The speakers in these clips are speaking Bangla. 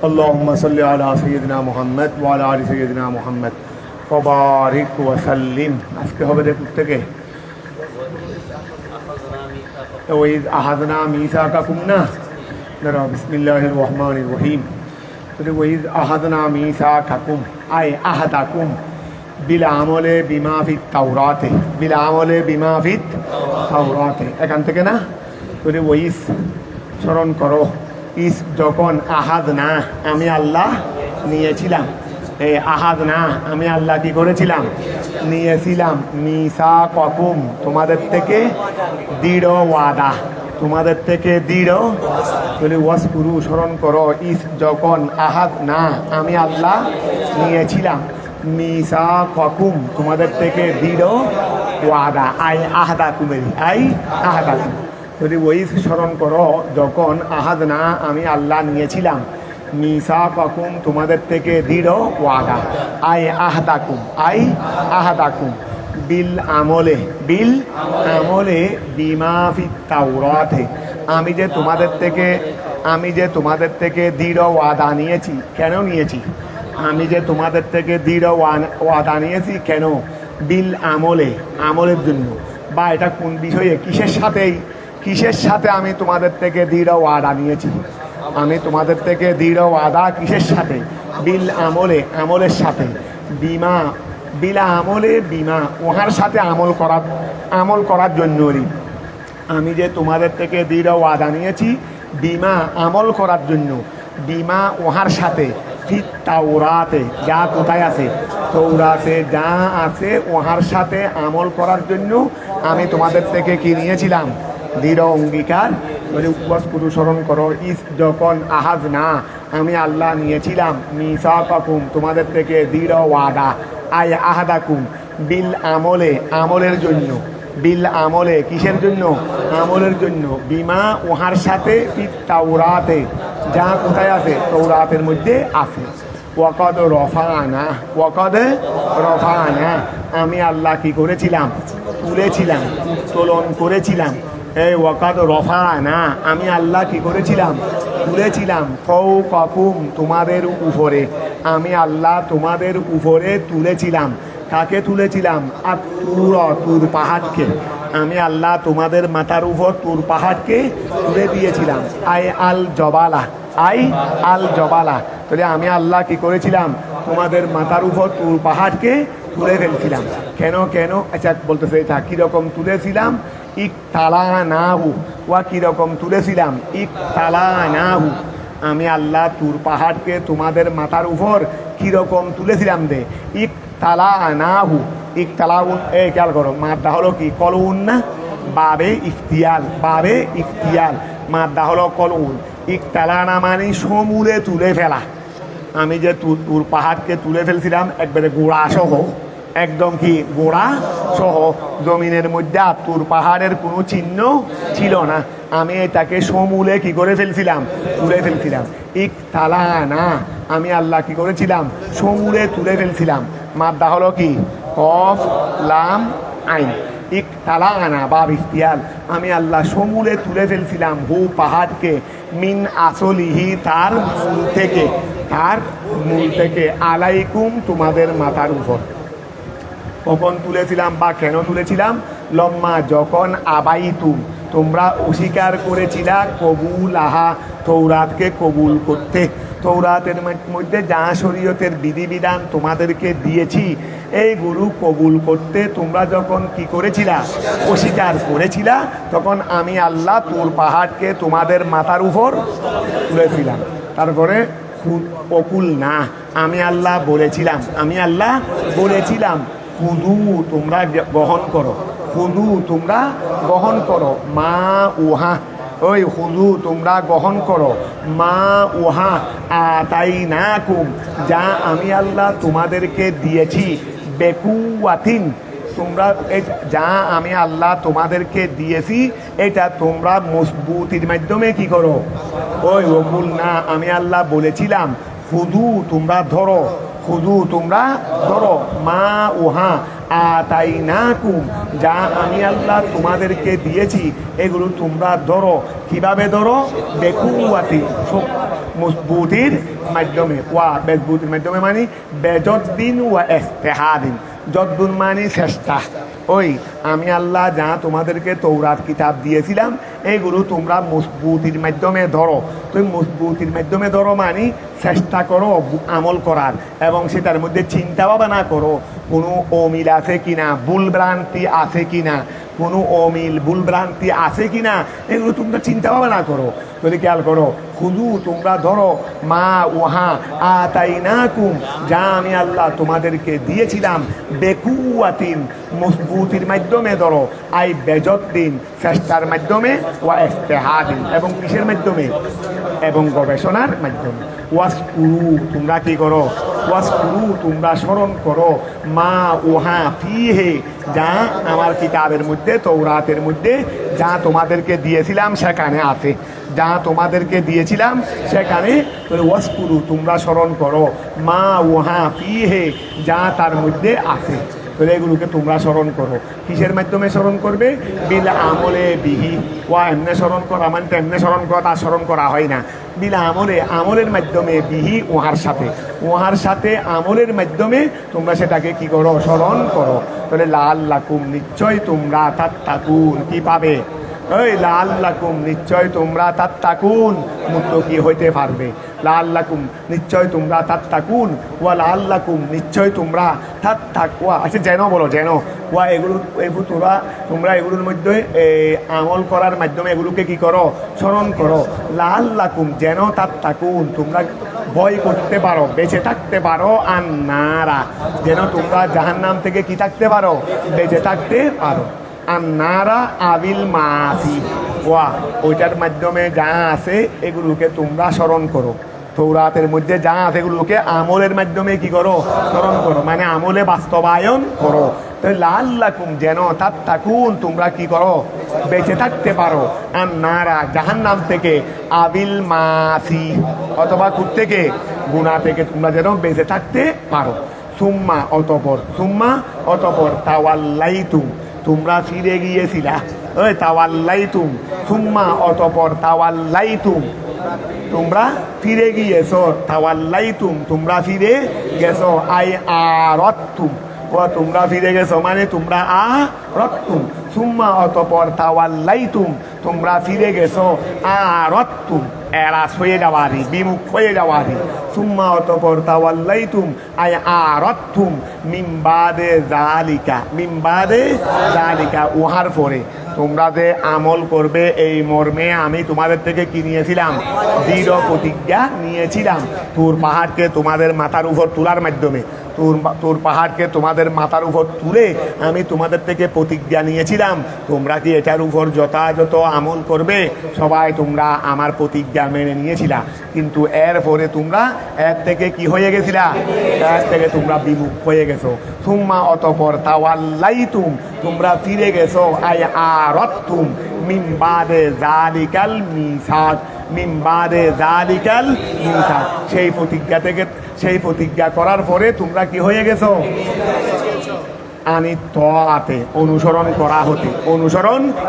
اللهم صل على سيدنا محمد وعلى آل سيدنا محمد وبارك وسلم আজকে হবে দেখুন থেকে وإذ أخذنا ميثاقكم না বিসমিল্লাহির রহমানির রহিম وإذ أخذنا ميثاقكم أي أحدكم بالعمل بما في التوراة بالعمل بما في التوراة এখান থেকে না ওইস স্মরণ করো ইস যখন আহাদ না আমি আল্লাহ নিয়েছিলাম এই আহাদ না আমি আল্লাহ কি করেছিলাম নিয়েছিলাম মিসাকাকুম তোমাদের থেকে দৃঢ় ওয়াদা তোমাদের থেকে দৃঢ় বলে ওয়াসকুরু স্মরণ করো ইস যখন আহাদ না আমি আল্লাহ নিয়েছিলাম মিসাকাকুম তোমাদের থেকে দৃঢ় ওয়াদা আই আহাদাকুমের আই আহাদাকুম যদি ওই স্মরণ করো যখন আহাদ না আমি আল্লাহ নিয়েছিলাম মিসাকাকুম তোমাদের থেকে দৃঢ় ওয়াদা আই আহাদাকুম বিল আমলে বিমা ফিত তাওরাতে আমি যে তোমাদের থেকে দৃঢ় ওয়াদা নিয়েছি কেন নিয়েছি আমি যে তোমাদের থেকে দৃঢ় ওয়াদা নিয়েছি কেন বিল আমলের জন্য বা এটা কোন বিষয়ে কিসের সাথে আমি তোমাদের থেকে দৃঢ় ওয়াদা নিয়েছি আমি তোমাদের থেকে দৃঢ় ওয়াদা কিসের সাথে বিল আমলের সাথে বিলা বিমা ওহার সাথে আমল করার জন্য আমি যে তোমাদের থেকে দৃঢ় ওয়াদা নিয়েছি বিমা আমল করার জন্য বিমা ওহার সাথে ফিত তাওরাতে যা কোথায় আছে তৌরাতে যা আছে ওহার সাথে আমল করার জন্য আমি তোমাদের থেকে কি নিয়েছিলাম দৃঢ় অঙ্গীকার বলে উপবাস স্মরণ করো ইস যখন আহাজ না আমি আল্লাহ নিয়েছিলাম মিসাকাকুম তোমাদের থেকে দৃঢ় ওয়াদা আই আহাদাকুম বিল আমলের জন্য বিল কিসের জন্য আমলের জন্য বিমা ওহার সাথে ফিত তাওরাতে যা কোথায় আছে তৌরাতের মধ্যে আছে ওয়াকাদ রফানা আমি আল্লাহ কি করেছিলাম তুলেছিলাম তোলন করেছিলাম এই ওয়াকাদ রফানা আমি আল্লাহ কি করেছিলাম তুলেছিলাম ফাওকাকুম তোমাদের উপরে আমি আল্লাহ তোমাদের উপরে তুলেছিলাম কাকে তুলেছিলাম আর তুর পাহাড়কে আমি আল্লাহ তোমাদের মাথার উপর তুর পাহাড়কে তুলে দিয়েছিলাম আই আল জবালা তাহলে আমি আল্লাহ কি করেছিলাম তোমাদের মাথার উপর তুর পাহাড়কে তুলে ফেলছিলাম কেন আচ্ছা বলতেছে এটা কীরকম তুলেছিলাম কীরকম তুলেছিলাম আমি আল্লাহ তুর পাহাড়কে তোমাদের মাথার উপর কীরকম তুলেছিলাম ইকতালাউন খেয়াল করো মাদ্দা হলো কি কলউন না বাবে ইফতিয়াল মাদ্দা হলো কলউন ইকতালানা মানে সমূলে তুলে ফেলা আমি যে তুর পাহাড়কে তুলে ফেলছিলাম একবারে গোড়া সহ একদম কি গোড়া সহ জমিনের মধ্যে তুর পাহাড়ের কোনো চিহ্ন ছিল না আমি এটাকে সমূলে কি করে ফেলছিলাম তুলে ফেলছিলাম ইকতালানা আমি আল্লাহ কি করেছিলাম সমূলে তুলে ফেলছিলাম মাদ্দা হলো কি কফ লাম আইন ইকতালানা বা ইফতিয়াল আমি আল্লাহ সমূলে তুলে ফেলছিলাম পাহাড়কে মিন আসলিহি তার মূল থেকে আলাইকুম তোমাদের মাথার উপর কখন তুলেছিলাম বা কেন তুলেছিলাম লম্মা যখন আবাইতুম তোমরা অস্বীকার করেছিলা কবুল তৌরাতকে কবুল করতে তৌরাতের মধ্যে যা শরীয়তের বিধিবিধান তোমাদেরকে দিয়েছি এইগুলো কবুল করতে তোমরা যখন কি করেছিলা অস্বীকার করেছিলা তখন আমি আল্লাহ তুর পাহাড়কে তোমাদের মাথার উপর তুলেছিলাম তারপরে অকুল না আমি আল্লাহ বলেছিলাম খুদু তোমরা গ্রহণ করো মা উহা তোমরা গ্রহণ করো মা উহা আতাইনাকুম যা আমি আল্লাহ তোমাদেরকে দিয়েছি বেকুয়াতিন তোমরা যা আমি আল্লাহ তোমাদেরকে দিয়েছি এটা তোমরা মজবুতির মাধ্যমে কি করো ওকুল না আমি আল্লাহ বলেছিলাম খুদু তোমরা ধরো মা উহা আতাইনাকুম যা আমি আল্লাহ তোমাদেরকে দিয়েছি এগুলো তোমরা ধরো কিভাবে ধরো বেকুয়াতি মজবুতির মাধ্যমে। ওয়া মজবুতির মাধ্যমে মানে বেজদ্দিন ওয়া ইস্তেহাদিন। যদ্দুন মানে চেষ্টা। ওই আমি আল্লাহ যা তোমাদেরকে তৌরাত কিতাব দিয়েছিলাম এইগুলো তোমরা মজবুতির মাধ্যমে ধরো। তুমি মজবুতির মাধ্যমে ধরো মানে চেষ্টা করো আমল করার, এবং সেটার মধ্যে চিন্তা ভাবনা করো কোনো অমিল আছে কিনা, ভুলভ্রান্তি আছে কিনা, কোনো অমিল ভুলভ্রান্তি আছে কিনা এগুলো তোমরা চিন্তা ভাবনা করো। যদি খেয়াল করো, খুদু তোমরা ধরো মা ওহা আতাইনাকুম যা আমি আল্লাহ তোমাদেরকে দিয়েছিলাম, বেকুয়াতিন মজবুতির মাধ্যমে ধরো, আই বেজদ্দিন চেষ্টার মাধ্যমে, ওয়া ইস্তেহাদিন এবং কিসের মাধ্যমে, এবং গবেষণার মাধ্যমে। ওয়াসকুরু তোমরা কি করো, ওয়াসকুরু তোমরা স্মরণ করো, মা ওহা ফিহে যা আমার কিতাবের মধ্যে তৌরাতের মধ্যে যা তোমাদেরকে দিয়েছিলাম সেখানে আছে, যা তোমাদেরকে দিয়েছিলাম সেখানে। ওয়াসকুরু তোমরা স্মরণ করো, মা ওহা ফিহে যা তার মধ্যে আছে। তাহলে এগুলোকে তোমরা স্মরণ করো। কিসের মাধ্যমে স্মরণ করবে, বিল আমলে বিহি। ওয়া এমনে স্মরণ করা মানে তেমনে স্মরণ করা, তা স্মরণ করা হয় না। বিল আমলে আমলের মাধ্যমে, বিহি ওহার সাথে, ওহার সাথে আমলের মাধ্যমে তোমরা সেটাকে কি করো, স্মরণ করো। তাহলে লাআল্লাকুম নিশ্চয় তোমরা তাত্তাকুন কি পাবে, ওই লাআল্লাকুম নিশ্চয় তোমরা তাত্তাকুন মুত্তাকি হইতে পারবে। লাআল্লাকুম নিশ্চয় তোমরা তাত্তাকুন, ওয়া লাআল্লাকুম নিশ্চয় তোমরা তাত্তাকওয়া। আচ্ছা যেন বলো, যেন ওয়া এগুলো তোমরা এগুলোর মধ্যে আমল করার মাধ্যমে এগুলোকে কি করো, স্মরণ করো। লাআল্লাকুম যেন তাত্তাকুন তোমরা ভয় করতে পারো, বেঁচে থাকতে পারো, আন্নারা যেন তোমরা জাহান্নাম থেকে কি থাকতে পারো, বেঁচে থাকতে পারো। আন্নারা আবিল মাসি ওয়া ওইটার মাধ্যমে যা আছে এগুলোকে তোমরা স্মরণ করো। তৌরাতের মধ্যে যা আছে এগুলোকে আমলের মাধ্যমে কি করো, স্মরণ করো, মানে আমলে বাস্তবায়ন করো। তো লাআল্লাকুম যেন তাত্তাকুন তোমরা কি করো, বেঁচে থাকতে পারো, আন্নারা জাহান্নাম থেকে, আবিল মাসি অথবা থেকে গুনাহ থেকে তোমরা যেন বেঁচে থাকতে পারো। সুম্মা অতপর তাওয়াল্লাইতুম তোমরা ফিরে গিয়েছিলা, ওই তাওয়াল্লাইতুম সুম্মা অতপর তাওয়াল্লাইতুম তোমরা ফিরে গিয়েছো, তাওয়াল্লাইতুম তোমরা ফিরে গেছো, আই আরাদতুম ও তোমরা ফিরে গেছো মানে তোমরা আরাদতুম। সুম্মা অতপর তাওয়াল্লাইতুম তোমরা ফিরে গেছো, আরাদতুম এরাস হয়ে যাওয়ারি, বিমুখ হয়ে যাওয়ারি। সুম্মা অতপর তাওয়াল্লাইতুম আই আরাদতুম মিন বাদে যালিকা উহার পরে। তোমরা যে আমল করবে এই মর্মে আমি তোমাদের থেকে কি নিয়েছিলাম, দৃঢ় প্রতিজ্ঞা নিয়েছিলাম। তুর পাহাড়কে তোমাদের মাথার উপর তোলার মাধ্যমে, তুর পাহাড়কে তোমাদের মাথার উপর তুলে আমি তোমাদের থেকে প্রতিজ্ঞা নিয়েছিলাম। তোমরা কি এটার উপর যথাযথ আমল করবে, সবাই তোমরা আমার প্রতিজ্ঞা মেনে নিয়েছিলা, কিন্তু এরপরে তোমরা এর থেকে কি হয়ে গেছিলা, এর থেকে তোমরা বিমুখ হয়ে গেছো। সুম্মা অতপর তাওয়াল্লাইতুম তোমরা ফিরে গেছো, আই আরাদতুম মিন বাদে যালিকাল মিসাক, মিন বাদে যালিকাল মিসাক সেই প্রতিজ্ঞা করার পরে তোমরা কি হয়ে গেছো, আনি তাআতে অনুসরণ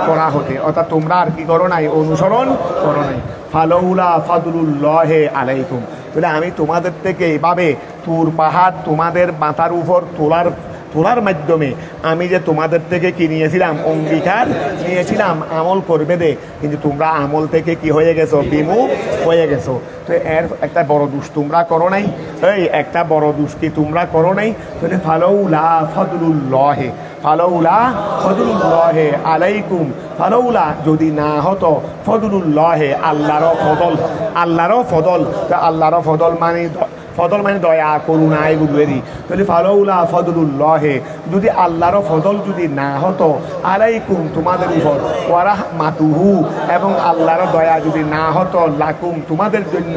করা হতে অর্থাৎ তোমরা আর কি করো নাই, অনুসরণ করো নাই। ফালাউলা ফাদলুল্লাহি আলাইকুম তাহলে আমি তোমাদের থেকে এইভাবে তুর পাহাড় তোমাদের মাথার উপর তোলার মাধ্যমে আমি যে তোমাদের থেকে কি নিয়েছিলাম, অঙ্গীকার নিয়েছিলাম আমল করবে দে, কিন্তু তোমরা আমল থেকে কি হয়ে গেছো, বিমুখ হয়ে গেছো। তো এর একটা বড় দোষ তোমরা করো নাই, এই একটা বড় দোষ কি তোমরা করো নাই। তাহলে ফালাউলা ফদলুল্লাহে আলাইকুম, ফালাউলা যদি না হতো, ফদলুল্লাহে আল্লাহর ফদল মানে দয়া করুণা এগুলোরই। তাহলে ফালাউলা ফদলুল্লাহে যদি আল্লাহর ফদল যদি না হতো, আলাইকুম তোমাদের উপর, ওয়া রাহমাতুহু এবং আল্লাহর দয়া যদি না হতো, লাকুম তোমাদের জন্য,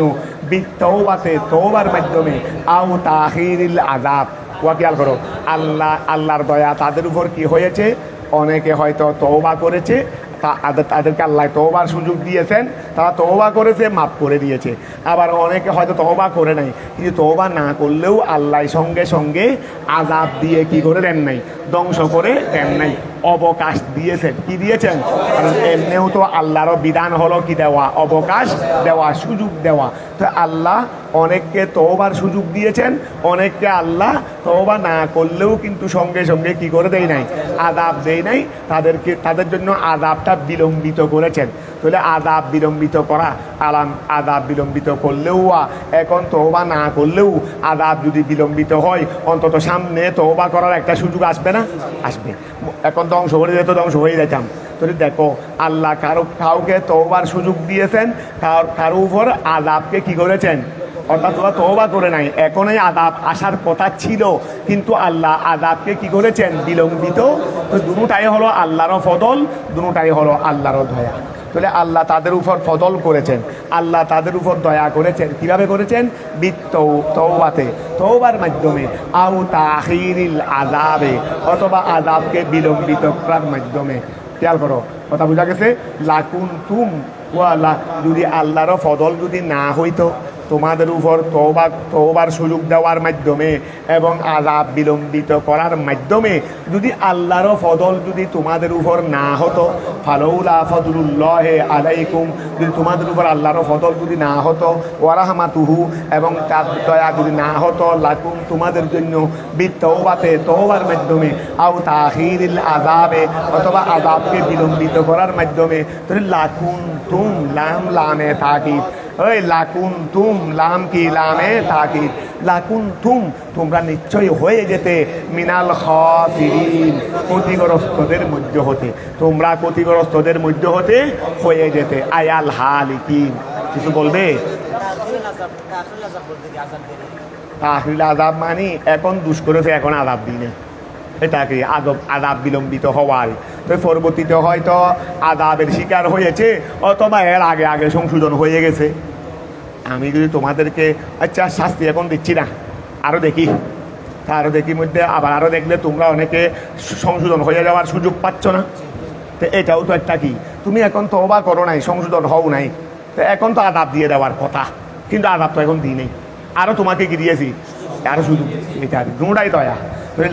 তওবার মাধ্যমে, আও তাখিরিল আযাব। ওয়া খেয়াল করো, আল্লাহর দয়া তাদের উপর কি হয়েছে, অনেকে হয়তো তওবা করেছে তাদেরকে আল্লাহ তওবার সুযোগ দিয়েছেন, তারা তওবা করেছে, মাফ করে দিয়েছে। আবার অনেকে হয়তো তওবা করে নাই, কিন্তু তওবা না করলেও আল্লাহ সঙ্গে সঙ্গে আযাব দিয়ে কি করে দেন নাই, ধ্বংস করে দেন নাই, অবকাশ দিয়েছেন। কি দিয়েছেন? কারণ এমনিও তো আল্লাহরও বিধান হলো কি দেওয়া, অবকাশ দেওয়া, সুযোগ দেওয়া। তো আল্লাহ অনেককে তওবার সুযোগ দিয়েছেন, অনেককে আল্লাহ তওবা না করলেও কিন্তু সঙ্গে সঙ্গে কি করে দেয় নাই, আযাব দেয় নাই, তাদের জন্য আযাবটা বিলম্বিত করেছেন। তাহলে আযাব বিলম্বিত করা, আযাব বিলম্বিত করলেও এখন তওবা না করলেও আযাব যদি বিলম্বিত হয়, অন্তত সামনে তওবা করার একটা সুযোগ আসবে না? আসবে। এখন ধ্বংস করে যেত, ধ্বংস হয়ে যেতাম। তাহলে দেখো আল্লাহ কাউকে তওবার সুযোগ দিয়েছেন, কারো উপর আযাবকে কি করেছেন, অর্থাৎ ওরা তওবা করে নাই, এখনই আযাব আসার কথা ছিল, কিন্তু আল্লাহ আযাবকে কি করেছেন, বিলম্বিত। তো দুটাই হলো আল্লাহরও ফদল, দুটাই হলো আল্লাহরও দয়া। তাহলে আল্লাহ তাদের উপর ফদল করেছেন, আল্লাহ তাদের উপর দয়া করেছেন। কিভাবে করেছেন? তওবাতে, তওবার মাধ্যমে, আও তাখিরিল আযাবে, অথবা আযাবকে বিলম্বিত করার মাধ্যমে। খেয়াল করো, কথা বোঝা গেছে? লাকুনতুম ওয়ালা, যদি আল্লাহর ফদল যদি না হইতো তোমাদের উপর তওবার সুযোগ দেওয়ার মাধ্যমে এবং আযাব বিলম্বিত করার মাধ্যমে, যদি আল্লাহর ফদল যদি তোমাদের উপর না হতো, ফালাউলা ফদলুল্লাহি আলাইকুম, যদি তোমাদের উপর আল্লাহর ফদল যদি না হতো, ওয়া রাহমাতুহু, এবং তার দয়া যদি না হতো, লাকুম তোমাদের জন্য, বিত্তওবাতে তওবার মাধ্যমে, আও তাখিরিল আযাবে, অথবা আযাবকে বিলম্বিত করার মাধ্যমে। তাহলে লাকুনতুম, লামে তাকিদ, ওই লাকুনতুম, লাম কি, লামে তাকিদ, লাকুনতুম তোমরা নিশ্চয়ই হয়ে যেতে, মিনাল খাসিরিন, ক্ষতিগ্রস্তদের মধ্যে হতে, তোমরা ক্ষতিগ্রস্তদের মধ্যে হতে হয়ে যেতে। আয়াল হালিকিন, কিছু বলবে? তাখিরিল আযাব মানে এখন দুষ করেছে, এখন আযাব দিনে, এটাকে আযাব বিলম্বিত হওয়ার। তো পরবর্তীতে হয়তো আযাবের শিকার হয়েছে, অথবা এর আগে আগে সংশোধন হয়ে গেছে। আমি যদি তোমাদেরকে আচ্ছা শাস্তি এখন দিচ্ছি না, আরও দেখি, আরও দেখি মধ্যে আবার আরও দেখলে তোমরা অনেকে সংশোধন হয়ে যাওয়ার সুযোগ পাচ্ছ না। তো এটাও তো একটা কি, তুমি এখন তওবা করো নাই, সংশোধন হও নাই, তো এখন তো আযাব দিয়ে দেওয়ার কথা, কিন্তু আযাব তো এখন দিই নেই, আরও তোমাকে কি দিয়েছি, আরও শুধু এটা দুটাই দয়া।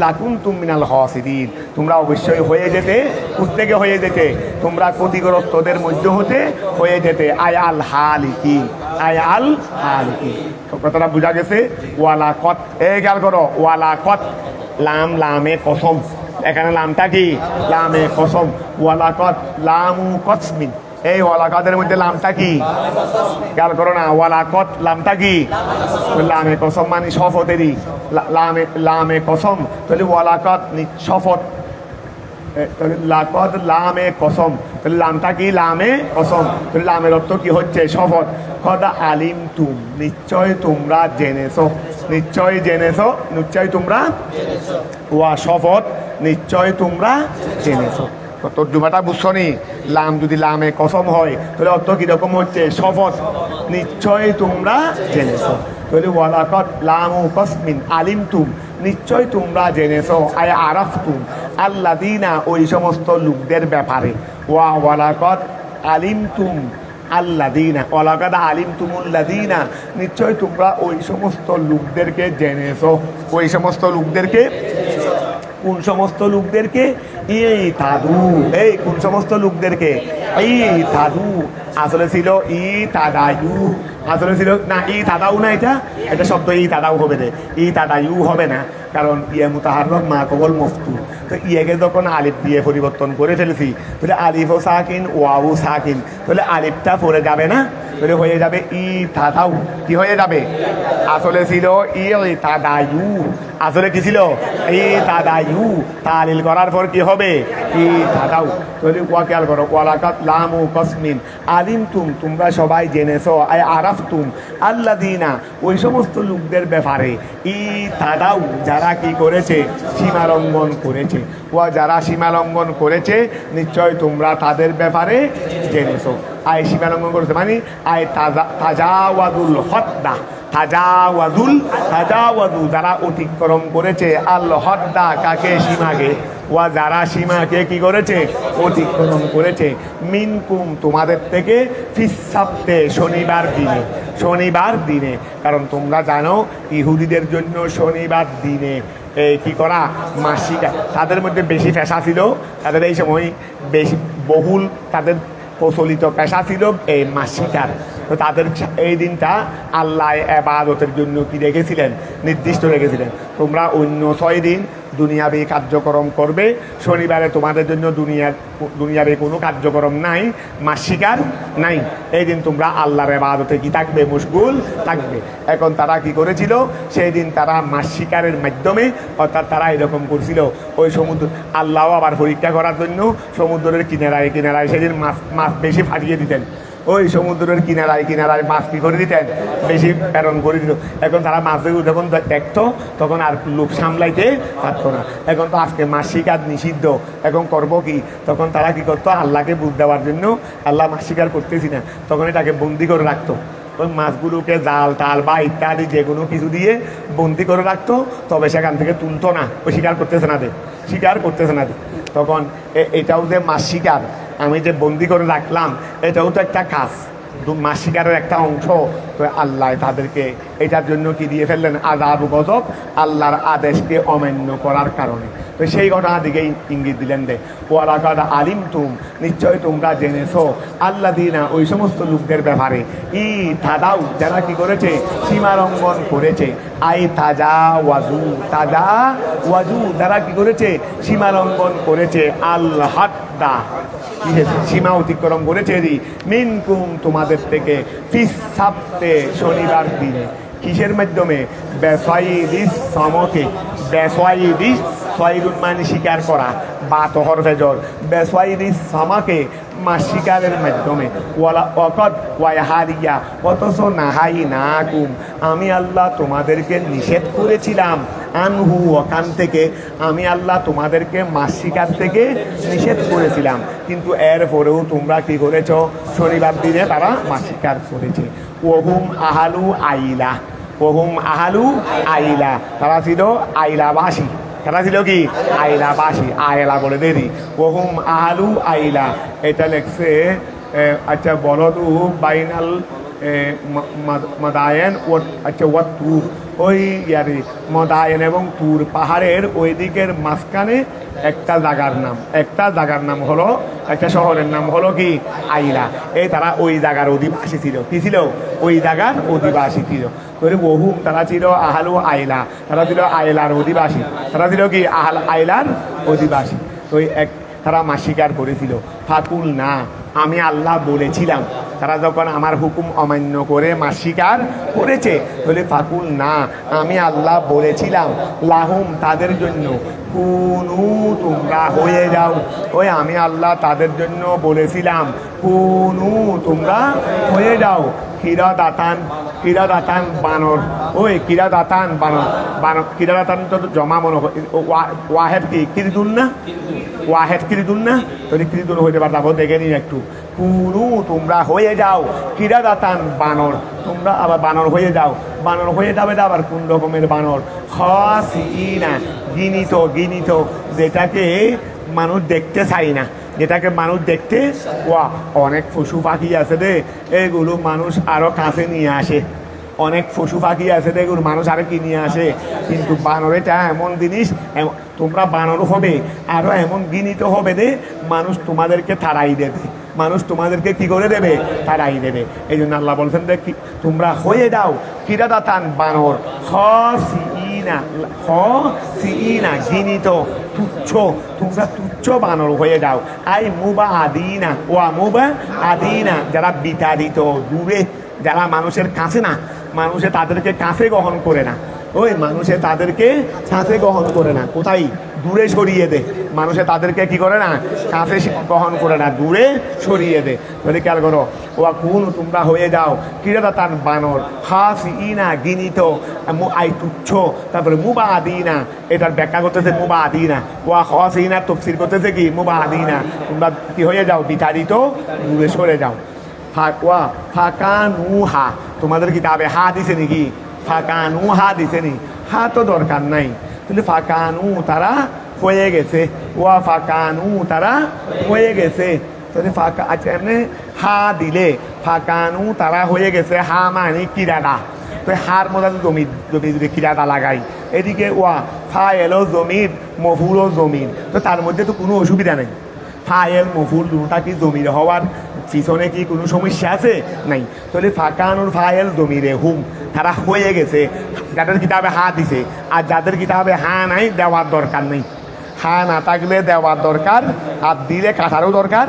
লাকুনতুম মিনাল খাসিরিন, তোমরা অবশ্যই হয়ে যেতে, প্রত্যেকে হয়ে যেতে, তোমরা ক্ষতিগ্রস্তদের মধ্যে হতে হয়ে যেতে। আয়াল হালিকিন, আয়াল হালিকিন, কথাটা বোঝা গেছে? ওয়ালাকত, এই খেয়াল করো, ওয়ালাকত, লামে কসম, এখানে লামটা কি, লামে কসম, ওয়ালাকত লামু কসমিন, এই ওয়ালাকাতের মধ্যে লামটা কি, খেয়াল করো না, ওয়ালাকত লামটা কি, লামে কসম মানে শপথেরই, লামে কসম, তাহলে ওয়ালাকাত শপথ, তাহলে লাকদ লামে কসম, তাহলে লামটা কি, লামে কসম, তাহলে লামের অর্থ কি হচ্ছে, শপথ। কদ আলিমতুম, নিশ্চয় তোমরা জেনেছো, নিশ্চয় জেনেছো, নিশ্চয় তোমরা, ওয়া শপথ, নিশ্চয় তোমরা জেনেছো। তর্জুমাটা বুঝছো নি? লাম যদি লামে কসম হয়, তাহলে অর্থ কিরকম হচ্ছে, শপথ, নিশ্চয় তোমরা জেনেছো। তাহলে ওয়ালাকাত লামু কসমিন আলিমতুম, নিশ্চয় তোমরা জেনেছো, আয় আরাফতুম আল্লাযীনা, ওই সমস্ত লোকদের ব্যাপারে, ওয়ালাকাত আলিমতুম আল্লাযীনা, ওয়ালাকাদ আলিমতুমুল্লাযীনা, নিশ্চয় তোমরা ওই সমস্ত লোকদেরকে জেনেছো, ওই সমস্ত লোকদেরকে, কোন সমস্ত লোকদেরকে, এই তাদু, এই কোন সমস্ত লোকদেরকে, এই তাদু, আসলে ছিল ই তাদায়ু, আসলে ছিল না ই তাদাউ, না এটা শব্দ ই তাদাউ হবে না, ই তাদায়ু হবে না, কারণ ইয়ে মুতাহাররক মা কবল মফতু। তো ইয়েকে যখন আলিফ দিয়ে পরিবর্তন করে ফেলেছি, তাহলে আলিফ ও সাকিন, ওয়াউ সাকিন, তাহলে আলিফটা পড়ে যাবে না, তাহলে হয়ে যাবে ই তাদাউ, কি হয়ে যাবে, আসলে ছিল ই তাদায়ু, আসলে কি ছিল ই তাদায়ু, তালিল করার পর কি হবে, ই তাদাউ। তাহলে ওয়া খেয়াল করো, ওয়ালাকাত লামু কসমিন আলিমতুম, তোমরা সবাই জেনেছো, আয় আরাফতুম আল্লাযীনা, ওই সমস্ত লোকদের ব্যাপারে, ই তাদাউ, যারা কি করেছে, সীমা লঙ্ঘন করেছে, ওয়া যারা সীমা লঙ্ঘন করেছে, নিশ্চয় তোমরা তাদের ব্যাপারে জেনেছো। আয় সীমা লঙ্ঘন করেছে মানে আয় তাজাওয়াদুল হদ্দা, তাজাওয়াজু যারা অতিক্রম করেছে আল হদ্দা কাকে সীমাকে, ওয়া যারা সীমাকে কি করেছে অতিক্রম করেছে, মিনকুম তোমাদের থেকে, ফিস সাবতে শনিবার দিনে। কারণ তোমরা জানো ইহুদিদের জন্য শনিবার দিনে এই কি করা মাসিক, তাদের মধ্যে বেশি পেশা ছিল, তাদের এই সময় বেশি বহুল তাদের প্রচলিত পেশা ছিল এই মাছ শিকার। তো তাদের এই দিনটা আল্লাহ ইবাদতের জন্য কি রেখেছিলেন, নির্দিষ্ট রেখেছিলেন। তোমরা অন্য 6 দিন দুনিয়াবি কার্যক্রম করবে, শনিবারে তোমাদের জন্য দুনিয়াবি কোনো কার্যক্রম নাই, মাছ শিকার নাই। এই দিন তোমরা আল্লাহর ইবাদতে কি থাকবে, মশগুল থাকবে। এখন তারা কি করেছিল, সেই দিন তারা মাছ শিকারের মাধ্যমে, অর্থাৎ তারা এরকম করছিল ওই সমুদ্র, আল্লাহ আবার পরীক্ষা করার জন্য সমুদ্রের কিনারায় সেদিন মাছ বেশি ফাটিয়ে দিতেন। ওই সমুদ্রের কিনারায় মাছ কি করে দিতেন, বেশি প্রেরণ করে দিত। এখন তারা মাছগুলো যখন দেখতো তখন আর লোভ সামলাইতে পারতো না। এখন তো আজকে মাছ শিকার নিষিদ্ধ, এখন করবো কি, তখন তারা কি করতো, আল্লাহকে বুঝ দেওয়ার জন্য, আল্লাহ মাছ শিকার করতেছি না, তখন এটাকে বন্দি করে রাখতো। ওই মাছগুলোকে জাল টাল বা ইত্যাদি যে কোনো কিছু দিয়ে বন্দি করে রাখতো, তবে সেখান থেকে তুলতো না, ওই শিকার করতেছে না। তখন এটাও যে মাছ শিকার, আমি যে বন্দি করে রাখলাম, এটাও তো একটা কাজ, মাছ শিকারের একটা অংশ। তো আল্লাহ তাদেরকে এটার জন্য কি দিয়ে ফেললেন, আযাব গজব, আল্লাহর আদেশকে অমান্য করার কারণে। তো সেই ঘটনার দিকে ইঙ্গিত দিলেন যে ওয়ালাকাদ আলিমতুম, নিশ্চয় তোমরা জেনেছো, আল্লাযীনা ওই সমস্ত লোকদের ব্যাপারে, তাদাউ যারা কি করেছে, সীমালঙ্ঘন করেছে, তাজাওয়াজু যারা কি করেছে, সীমালঙ্ঘন করেছে, আল হাদ্দা সীমা অতিক্রম করেছে, মিনকুম তোমাদের থেকে, ফিস সাবতে শনিবার দিনে। কিসের মাধ্যমে, বেসাইদিস সমকে, বেসাইদিস সয়দুন মানে শিকার করা, বা তহর ফেজর, বেসাইদিস সামাকে মাছ শিকারের মাধ্যমে, ওয়ালা অকদ ওয়াহারিয়া অথচ নাহাই না কুম, আমি আল্লাহ তোমাদেরকে নিষেধ করেছিলাম, আনহু ওখান থেকে, আমি আল্লাহ তোমাদেরকে মাছ শিকার থেকে নিষেধ করেছিলাম, কিন্তু এরপরেও তোমরা কি করেছ, শনিবার দিনে তারা মাছ শিকার করেছে। ওহুম আহালু আইলা, তারা ছিল আইলাবাসী, তারা ছিল কি আইলাবাসী, আয়লা বলে দেরি। ওহুম আহালু আইলা, এটা লেখছে আচ্ছা বলদু বাইনাল মাদায়েন ও আচ্ছা ও তুর, ওই ইয়ারে মদায়েন এবং তুর পাহাড়ের ওই দিকের মাঝখানে একটা জায়গার নাম হলো, একটা শহরের নাম হলো কি আইলা। এই তারা ওই জায়গার অধিবাসী ছিল, কি ছিল, ওই জায়গার অধিবাসী ছিল। ওহুম তারা ছিল আহালু আইলা, তারা ছিল আইলার অধিবাসী, তারা ছিল কি আইলার অধিবাসী। তো তারা মাছ শিকার করেছিল। ফাকুল না, আমি আল্লাহ বলেছিলাম, তারা যখন আমার হুকুম অমান্য করে মাছ শিকার করেছে, বলে ফাকুল না, আমি আল্লাহ বলেছিলাম, লাহুম তাদের জন্য, কুনু তোমরা হয়ে যাও, ওই আমি আল্লাহ তাদের জন্য বলেছিলাম, কুনু তোমরা হয়ে যাও, কিরাদাতান বানর, ওই কিরাদাতান বানর কিরাদাতান তো জমা মনে হয়, ওয়াহেদ কি কিরিদুন না, ওয়াহেদ কিরিদুন না, যদি কিরিদুন হইতে পারতাম দেখে নিন একটু। কুনু তোমরা হয়ে যাও, কিরাদাতান বানর, তোমরা আবার বানর হয়ে যাবে আবার কোন রকমের বানর, খাসিনা গিনিত, যেটাকে মানুষ দেখতে চাই না, যেটাকে মানুষ দেখতে, অনেক পশু পাখি আছে রে, এগুলো মানুষ আরো কাছে নিয়ে আসে, অনেক পশু পাখি আছে রে, এগুলো মানুষ আরো কি নিয়ে আসে, কিন্তু বানর এটা এমন জিনিস, তোমরা বানর হবে, আরো এমন গিনিত হবে রে, মানুষ তোমাদেরকে তাড়াই দেবে, মানুষ তোমাদেরকে কি করে দেবে, তাড়াই দেবে। এই জন্য আল্লাহ বলছেন যে তোমরা হয়ে যাও কিরাদাতান বানর, খাসিনা গিনিত, তুচ্ছ, তোমরা তুচ্ছ বানর হয়ে যাও। মুবা আদিনা যারা বিতাড়িত, দূরে, যারা মানুষের কাছে না, মানুষে তাদেরকে কাছে গ্রহণ করে না, ওই মানুষে তাদেরকে কাছে গ্রহণ করে না, কোথায়, দূরে সরিয়ে দে, মানুষে তাদেরকে কি করে না, কাছে গ্রহণ করে না, দূরে সরিয়ে দে। বলে খেয়াল করো, কোন তোমরা হয়ে যাও কিরাদাতান বানর, খাসিনা গিনিত, তুচ্ছ, তারপরে মুবা আদিনা, এটার ব্যাখ্যা করতেছে মুবা আদিনা, খাসিনা তফসির করতেছে কি মুবা আদিনা, তোমরা কি হয়ে যাও, বিতাড়িত, দূরে সরে যাও। ফাঁকা নুহা, তোমাদের কিতাবে হা দিছে নাকি, ফাকানু হা দিছেনি, হা তো দরকার নাই, তাহলে ফাকানু তারা হয়ে গেছে, ওয়া ফাকানু তারা হয়ে গেছে, তাহলে ফাঁকা আচ্ছা এমনি হা দিলে ফাঁকানু তারা হয়ে গেছে, হা মানে কিরাদা, তো হার মধ্যে জমির যদি কিরাদা লাগাই, এদিকে ওয়া ফায়েলও জমির মফুলও জমির, তো তার মধ্যে তো কোনো অসুবিধা নেই। ফায়েল মফুল দুটা কি জমির হওয়ার পিছনে কি কোনো সমস্যা আছে? নাই। তাহলে ফাঁকানুর ফায়েল জমিরে হুম, তারা হয়ে গেছে, যাদের কিতাবে হা দিছে, আর যাদের কিতাবে হা নাই দেওয়ার দরকার নেই। হা না থাকলে দেওয়ার দরকার, আর দিলে কাটারও দরকার,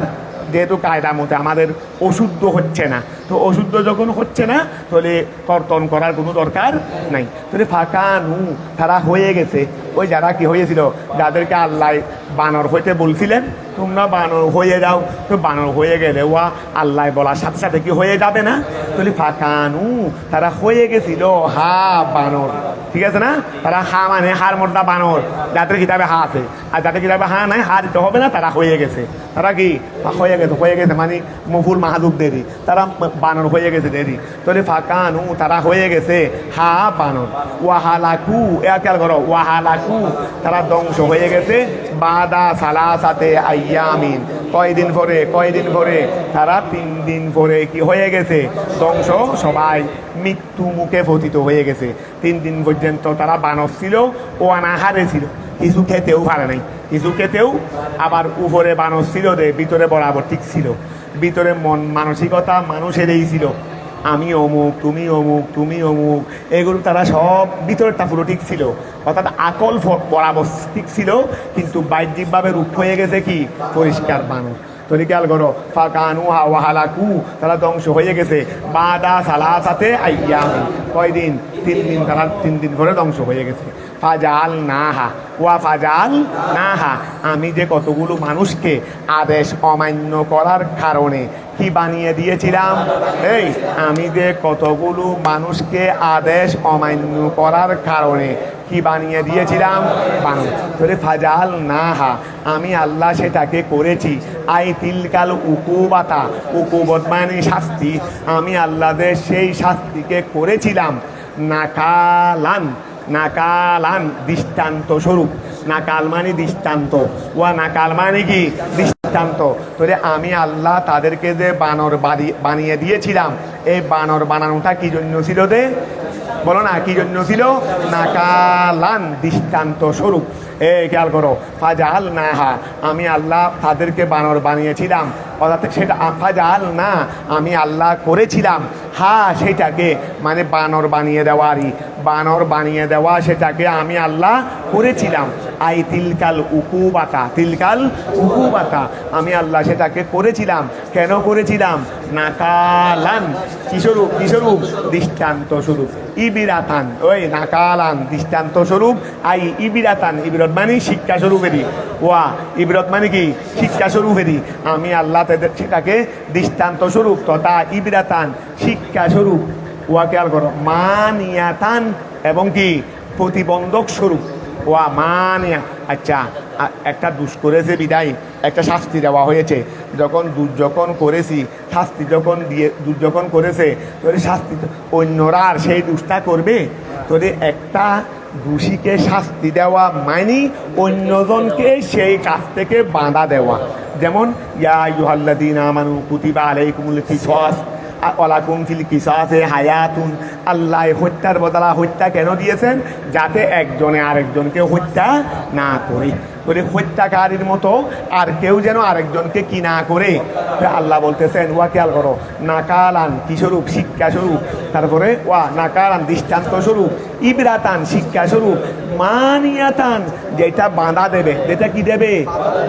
যেহেতু কায়দা মতে আমাদের অশুদ্ধ হচ্ছে না, তো অশুদ্ধ যখন হচ্ছে না তাহলে কর্তন করার কোনো দরকার নাই। তাহলে ফাঁকানু তারা হয়ে গেছে, ওই যারা কি হয়েছিল, যাদেরকে আল্লাহ বানর হইতে বলছিলেন তোমরা বানর হয়ে যাও, তো বানর হয়ে গেলে ওয়া আল্লাহ বলার সাথে সাথে কি হয়ে যাবে না? তাহলে ফাঁকানু তারা হয়ে গেছিল হা বানর, ঠিক আছে না? তারা হা মানে হার মর্দা বানর, যাদের কিতাবে হা আছে, আর যাদের কিতাবে হা নাই হা দিতে হবে না, তারা হয়ে গেছে। তারা কি হয়ে গেছে মানে মফুল মাহাদুব দেরি, তারা বানর হয়ে গেছে দেরি। তাহলে ফাঁকানু তারা হয়ে গেছে হা বানর, ওয়াহালাকু খেয়াল করো, ওয়াহালাকু তারা ধ্বংস হয়ে গেছে, বাদা সালাসাতে আইয়ামিন কয়দিন পরে তারা 3 দিন পরে কি হয়ে গেছে? ধ্বংস, সবাই মৃত্যু মুখে পতিত হয়ে গেছে। 3 দিন পর্যন্ত তারা বানর ছিল, ও অনাহারে ছিল, কিছু খেতেও পারে নাই, কিছু খেতেও, আবার উপরে বানর ছিল রে, ভিতরে বরাবর ঠিক ছিল, ভিতরে মন মানসিকতা মানুষেরই ছিল, আমি অমুক, তুমি অমুক, তুমি অমুক, এগুলো তারা সব ভিতরটা পুরো ঠিক ছিল, অর্থাৎ আকল বরাবর ঠিক ছিল, কিন্তু বাহ্যিকভাবে রূপ হয়ে গেছে কি পরিষ্কার বানর। তোরে খেয়াল করো, ফাকানু ওয়াহালাকু তারা ধ্বংস হয়ে গেছে, বাদা সালাসাতে আইয়ামিন কয়দিন? 3 দিন, তারা 3 দিন করে ধ্বংস হয়ে গেছে। ফাজাল নাহা ওয়া ফাজাল নাহা আমি যে কতগুলো মানুষকে আদেশ অমান্য করার কারণে কি বানিয়ে দিয়েছিলাম, এই আমি যে কতগুলো মানুষকে আদেশ অমান্য করার কারণে কি বানিয়ে দিয়েছিলাম? বানর। তাহলে ফাজাল নাহা আমি আল্লাহ সেটাকে করেছি, আই তিলকাল উকুবাতা, উকুবত মানে শাস্তি, আমি আল্লাহদের সেই শাস্তিকে করেছিলাম নাকালান, নাকালান দৃষ্টান্ত স্বরূপ, নাকাল মানে দৃষ্টান্ত, ওয়া নাকাল মানে কি দৃষ্টান্ত। তাহলে আমি আল্লাহ তাদেরকে যে বানর বানিয়ে দিয়েছিলাম, এই বানর বানানোটা কি জন্য ছিল? বলো না কি জন্য ছিল? নাকালান দৃষ্টান্ত স্বরূপ। খেয়াল করো, ফাজাল নাহা আমি আল্লাহ তাদেরকে বানর বানিয়েছিলাম, অর্থাৎ সেটা ফাজাল না আমি আল্লাহ করেছিলাম, হা সেটাকে মানে বানর বানিয়ে দেওয়ারই, বানর বানিয়ে দেওয়া সেটাকে আমি আল্লাহ করেছিলাম, আই তিলকাল উকুবাতা, তিলকাল উকুবাতা আমি আল্লাহ সেটাকে করেছিলাম। কেন করেছিলাম? নাকালান কিস্বরূপ, কিস্বরূপ দৃষ্টান্ত স্বরূপ, ইবিরাতান ওই নাকালান দৃষ্টান্ত স্বরূপ, আই ইবিরাতান ইবিরত মানে শিক্ষা স্বরূপেরই, ওয়া ইবিরত মানে কি শিক্ষা স্বরূপেরই, আমি আল্লাহ তাদের সেটাকে দৃষ্টান্ত স্বরূপ তথা ইবিরাতান শিক্ষা স্বরূপ, ওয়া খেয়াল করো মানিয়াতান এবং কি প্রতিবন্ধক স্বরূপ, ওয়া মানিয়া। আচ্ছা একটা দুষ করেছে বিদায় একটা শাস্তি দেওয়া হয়েছে, যখন দুষ যখন করেছি শাস্তি যখন দিয়ে, দুষ যখন করেছে তোর শাস্তি অন্যরা আর সেই দুষ্টা করবে, তোরে একটা দোষীকে শাস্তি দেওয়া মানে অন্যজনকে সেই কাজ থেকে বাধা দেওয়া। যেমন ইয়া আইয়ুহাল্লাযীনা আমানু কুতিবা আলাইকুমুল কিসাস ওয়ালাকুম ফিল কিসাসে হায়াতুন, আল্লাহ হত্যার বদলা হত্যা কেন দিয়েছেন? যাতে একজনে আরেকজনকে হত্যা না করে, করে হত্যাকারীর মতো আর কেউ যেন আরেকজনকে কি না করে। আল্লাহ বলতেছেন ওয়া খেয়াল করো নাকালান কি স্বরূপ? শিক্ষা স্বরূপ, তারপরে ওয়া নাকালান দৃষ্টান্ত স্বরূপ, ইবরাতান শিক্ষা স্বরূপ, মানিয়াতান যেটা বাঁধা দেবে, যেটা কি দেবে?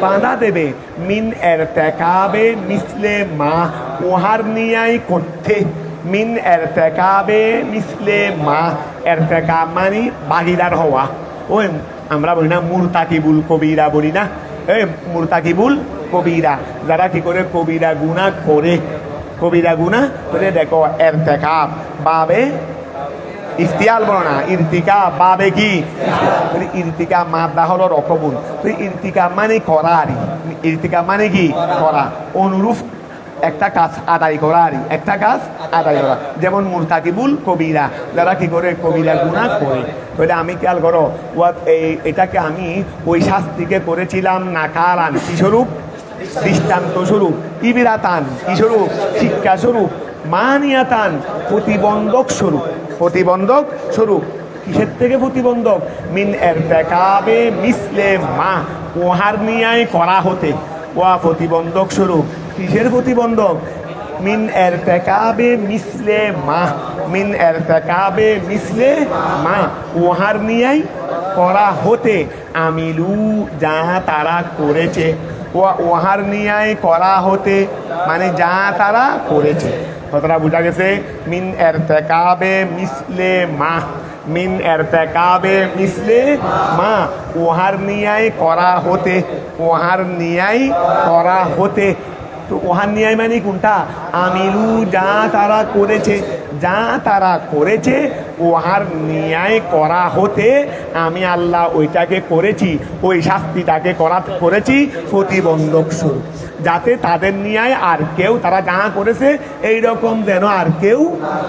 বাঁধা দেবে, মিন ইরতিকাবে মিসলে মা উহার নিয়াই করতে, মিন ইরতিকাবে মিসলে মা, ইরতিকাব মানে বাগিদার হওয়া, ওই আমরা বলি না মুরতাকিবুল কবিরা বলি না, এই মুরতাকিবুল কবিরা যারা কি করে কবিরা গুনাহ করে, কবিরা গুনাহ করে, দেখো ইরতিকাব বাবে ইফতিয়াল বলো না, ইরতিকাব বাবে কি? ইরতিকাব মাদ্দা হলো রকবুল, তো ইরতিকাব মানে করা, আর ইরতিকাব মানে কি করা, অনুরূপ একটা কাজ আদায় করা আর একটা কাজ আদায় করা, যেমন মুরতাকিবুল কবিরা, যারা কি করে কবিরা গুনাহ করে। বলে আমি খেয়াল করো এটাকে আমি ওই শাস্তিকে করেছিলাম নাকালান কি স্বরূপ, দৃষ্টান্ত স্বরূপ, ইবিরাতান কি স্বরূপ, শিক্ষা স্বরূপ, মানিয়াতান প্রতিবন্ধক স্বরূপ, প্রতিবন্ধক স্বরূপ। কিসের থেকে প্রতিবন্ধক? মিন ইরতিকাবে মিসলে মা, ওহার নিয়ায় করা হতে, ওয়া প্রতিবন্ধক স্বরূপ। কিসের প্রতিবন্ধক? মিন ইরতিকাবে মিসলে মা, মিন ইরতিকাবে মিসলে মা, ওহার নিয়ায় করা হতে, আমিলু যা তারা করেছে, ওহার নিয়ায় করা হতে মানে যা তারা করেছে। কথাটা বোঝা গেছে? মিন ইরতিকাবে মিসলে মা, মিন ইরতিকাবে মিসলে মা, ওহার নিয়ায় করা হতে, ওহার নিয়ায় করা হতে। তো ওহার নিয়ায় মানে কোনটা? আমিলু যা তারা করেছে, যা তারা করেছে ওহার নিয়ায় করা হতে আমি আল্লাহ ওইটাকে করেছি, ওই শাস্তিটাকে করেছি প্রতিবন্ধক স্বরূপ, যাতে তাদের নিয়ায় আর কেউ তারা যা করেছে এইরকম যেন আর কেউ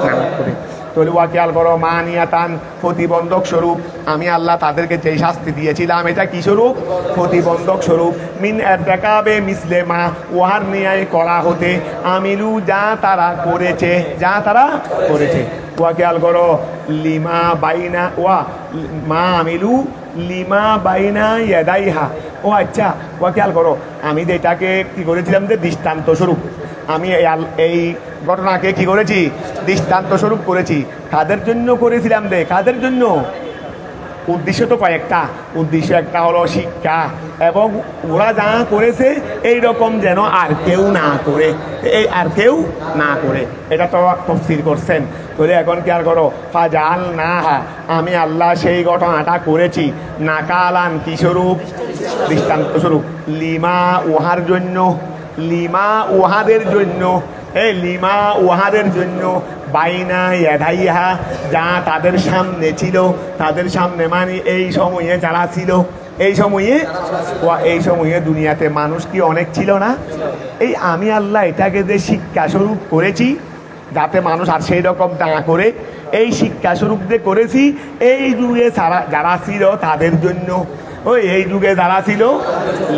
না করে। তাহলে ওয়া খেয়াল করো, মানিয়াতান প্রতিবন্ধক স্বরূপ, আমি আল্লাহ তাদেরকে যেই শাস্তি দিয়েছিলাম এটা কি স্বরূপ? প্রতিবন্ধক স্বরূপ। মিন ইরতিকাবে মিসলে মা, ওহার নিয়ায় করা হতে, আমিলু যা তারা করেছে, যা তারা করেছে। ওয়া খেয়াল করো, লিমা বাইনা ওয়া মা আমিলু লিমা বাইনা ইয়াদাইহা। ও আচ্ছা, ওয়া খেয়াল করো, আমি এটাকে কি করেছিলাম যে দৃষ্টান্ত স্বরূপ, আমি এই ঘটনাকে কি করেছি? দৃষ্টান্ত স্বরূপ করেছি। কাদের জন্য করেছিলাম রে? কাদের জন্য? উদ্দেশ্য তো কয়েকটা। উদ্দেশ্য একটা হলো শিক্ষা, এবং ওরা যা করেছে এই রকম যেন আর কেউ না করে, এই আর কেউ না করে, এটা তো তাফসীর করছেন। তাহলে এখন কি আর করো, ফাজাল না হা, আমি আল্লাহ সেই ঘটনাটা করেছি নাকালান কি স্বরূপ? দৃষ্টান্ত স্বরূপ। লিমা উহার জন্য, লিমা উহাদের জন্য, এই লিমা উহাদের জন্য, বাইনা ইয়াদাইহা যা তাদের সামনে ছিল, তাদের সামনে মানে এই সময়ে যারা ছিল, এই সময়ে দুনিয়াতে মানুষ কি অনেক ছিল না? এই আমি আল্লাহ এটাকে যে শিক্ষা স্বরূপ করেছি যাতে মানুষ আর সেই রকম না করে, এই শিক্ষা স্বরূপ যে করেছি এই যুগে যারা ছিল তাদের জন্য, এই যুগে যারা ছিল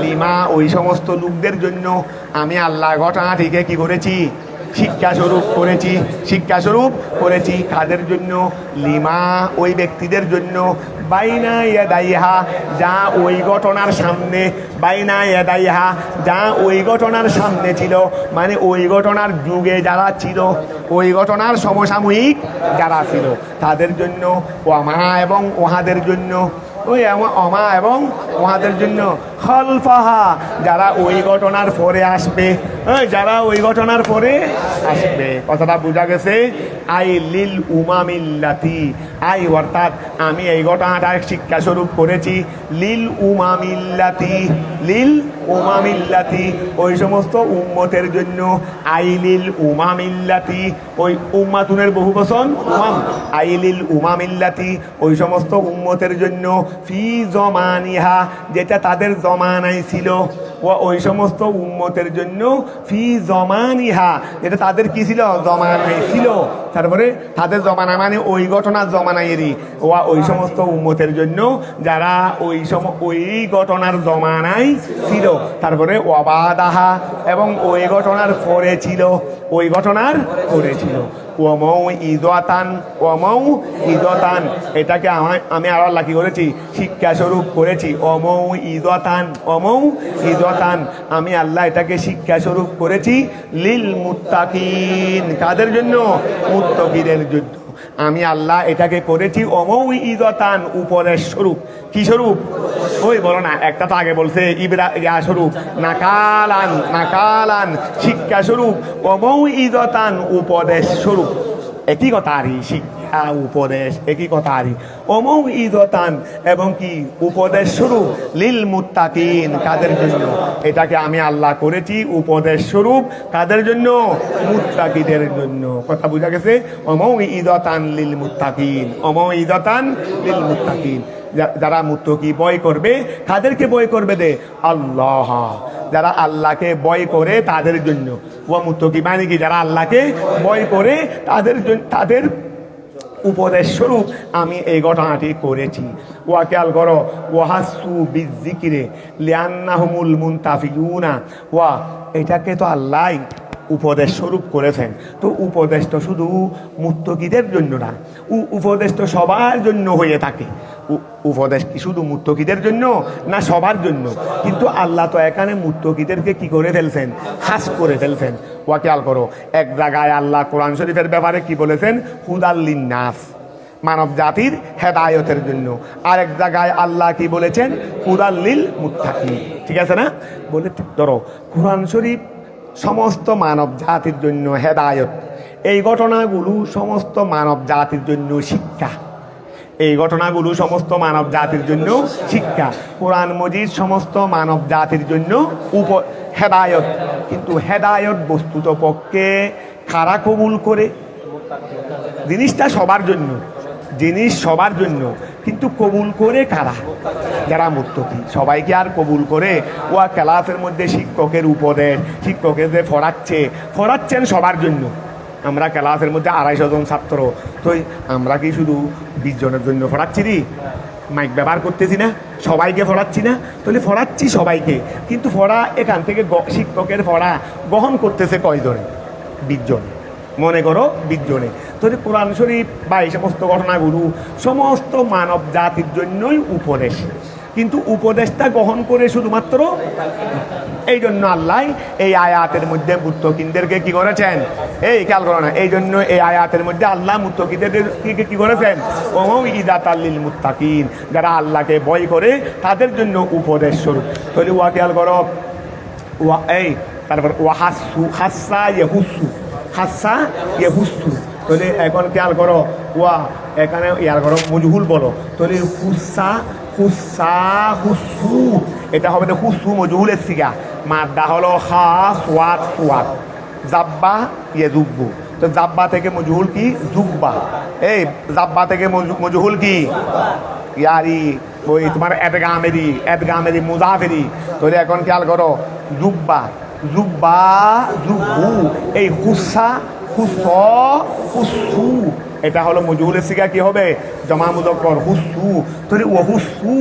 লিমা ওই সমস্ত লোকদের জন্য আমি আল্লাহ ঘটনাটিকে কি করেছি? শিক্ষা স্বরূপ করেছি, শিক্ষা স্বরূপ করেছি। কাদের জন্য? লিমা ওই ব্যক্তিদের জন্য, বাইনা ইয়াদাইহা যা ওই ঘটনার সামনে, বাইনা ইয়াদাইহা যা ওই ঘটনার সামনে ছিল, মানে ওই ঘটনার যুগে যারা ছিল, ওই ঘটনার সমসাময়িক যারা ছিল তাদের জন্য, ওয়ামা এবং ওহাদের জন্য, ওই অমা এবং ওহাদের জন্য, খলফাহা যারা ওই ঘটনার পরে আসবে, যারা ওই ঘটনার পরে আসবে। কথাটা বোঝা গেছে? আই লিল উমামিল্লাতি, আই অর্থাৎ আমি এই ঘটনাটা শিক্ষা স্বরূপ করেছি লিল উমামিল্লাতি, লিল উমামিল্লাতি ওই সমস্ত উম্মতের জন্য, আই লিল উমামিল্লাতি ওই উম্মাতুনের বহু বচন উমাম, আই লিল উমামিল্লাতি ওই সমস্ত উম্মতের জন্য, ফি জমানিহা যেটা তাদের জমানায় ছিল, ও ওই সমস্ত উম্মতের জন্য, ফি জমানিহা যেটা তাদের কি ছিল? জমানায় ছিল। তারপরে তাদের জমানা মানে ওই ঘটনার জমানায়েরই, ওই সমস্ত উম্মতের জন্য যারা ওই ঘটনার জমানায় ছিল। তারপরে ওয়াবাদাহা এবং ওই ঘটনার পরে ছিল, ওই ঘটনার পরে ছিল। ওমৌ ইদতান এটাকে আমি আর আল্লাহ কি করেছি? শিক্ষা স্বরূপ করেছি। অমৌ ইদতান আমি আল্লাহ এটাকে শিক্ষা স্বরূপ করেছি লিল মুত্তাকিন কাদের জন্য? মুত্তাকিদের জন্য। আমি আল্লাহ এটাকে করেছি অমৌ ইদতান উপরের স্বরূপ। কি স্বরূপ? ওই বলো না, একটা তো আগে বলছে ইয়া স্বরূপ, নাকালান শিক্ষা স্বরূপ, অমৌ ইদতান উপদেশ স্বরূপ। একই কথা আরই, শিক্ষা উপদেশ একই কথা আরই। অমৌ ইদতান এবং কি উপদেশ স্বরূপ লিল মুত্তাকিন কাদের জন্য? এটাকে আমি আল্লাহ করেছি উপদেশ স্বরূপ কাদের জন্য? মুত্তাকিদের জন্য। কথা বোঝা গেছে? অমৌ ইদতান লিল মুত্তাকিন, অমৌ ইদতান লিল মুত্তাকিন যারা মুত্তাকি বয় করবে। কাদেরকে বয় করবে? দে আল্লাহ, যারা আল্লাহকে ভয় করে তাদের জন্য। ওয়া মুত্তাকি মানে কি, যারা আল্লাহকে ভয় করে তাদের জন্য, তাদের উপদেশ স্বরূপ আমি এই ঘটনাটি করেছি। ওয়া খেয়াল করো, ওয়াহাসু বিযিকিরে লিআন্নাহুমুল মুনতাফিউনা। ওয়া এটাকে তো আল্লাহ উপদেশ স্বরূপ করেছেন, তো উপদেশ তো শুধু মুত্তাকিদের জন্য না, উপদেশ তো সবার জন্য হয়ে থাকে। উপদেশ কি শুধু মুত্তাকিদের জন্য না সবার জন্য? কিন্তু আল্লাহ তো এখানে মুত্তাকিদেরকে কি করে ফেলছেন, খাস করে ফেলছেন। ওয়া খেয়াল করো, এক জায়গায় আল্লাহ কোরআন শরীফের ব্যাপারে কি বলেছেন, হুদাল লিন্নাস, মানব জাতির হেদায়তের জন্য। আরেক জায়গায় আল্লাহ কি বলেছেন, হুদাল লিল মুত্তাকিন। ঠিক আছে না? বলে ধরো কোরআন শরীফ সমস্ত মানব জাতির জন্য হেদায়ত, এই ঘটনাগুলো সমস্ত মানব জাতির জন্য শিক্ষা, এই ঘটনাগুলো সমস্ত মানব জাতির জন্য শিক্ষা। কোরআন মজিদ সমস্ত মানব জাতির জন্য হেদায়ত। কিন্তু হেদায়ত বস্তুত পক্ষে কারা কবুল করে? জিনিসটা সবার জন্য, জিনিস সবার জন্য, কিন্তু কবুল করে কারা? যারা মুত্তাকি। সবাইকে আর কবুল করে? ওয়া ক্লাসের মধ্যে শিক্ষকের উপদেশ, শিক্ষকের যে পড়াচ্ছেন সবার জন্য। আমরা ক্লাসের মধ্যে 250 জন ছাত্র, তো আমরা কি শুধু 20 জনের জন্য পড়াচ্ছি নি? মাইক ব্যবহার করতেছি না? সবাইকে পড়াচ্ছি না? তাহলে পড়াচ্ছি সবাইকে, কিন্তু পড়া এখান থেকে শিক্ষকের পড়া গ্রহণ করতেছে কয়জনে? 20 জন। মনে করো 20 জনে। তাহলে কোরআন শরীফ বা এই সমস্ত ঘটনাগুলো সমস্ত মানব জাতির জন্যই উপদেশ, কিন্তু উপদেশটা গ্রহণ করে শুধুমাত্র এই জন্য আল্লাহ এই আয়াতের মধ্যে মুত্তাকিনদেরকে কি করেছেন, এই খেয়াল করো না, এই জন্য এই আয়াতের মধ্যে আল্লাহ মুত্তাকিনদেরকে কি করেছেন, ওয়াইদাতাল লিল মুত্তাকিন, যারা আল্লাহকে ভয় করে তাদের জন্য উপদেশ স্বরূপ। তাহলে ওয়া খেয়াল করো, ওয়া এই তারপর ওয়াহাসু হাসা ইয়াহুসু, হাসা ইয়াহুসু। তাহলে এখন খেয়াল করো, ওয়া এখানে ইয়ার করো মজহুল বলো, তাহলে হুসা হুসা হুসু, এটা হবে না হুসু মজহুলের সিগা, মাদ্দা হলো হা সোয়াত সোয়াত, জাব্বা ইয়াজুব্বু। তো জাব্বা থেকে মজহুল কি, জুব্বা। এই জাব্বা থেকে মজহুল কি, ইয়ারি ওই তোমার এদগামেরি মুজাফেরি। তাহলে এখন খেয়াল করো, জুব্বা জুব্বা জুব্বু, এই হুসা হুস হুসু, এটা হলো মজহুলের সিগা কি হবে, জমা মুযাক্কার হুসু। তাহলে ও হুসু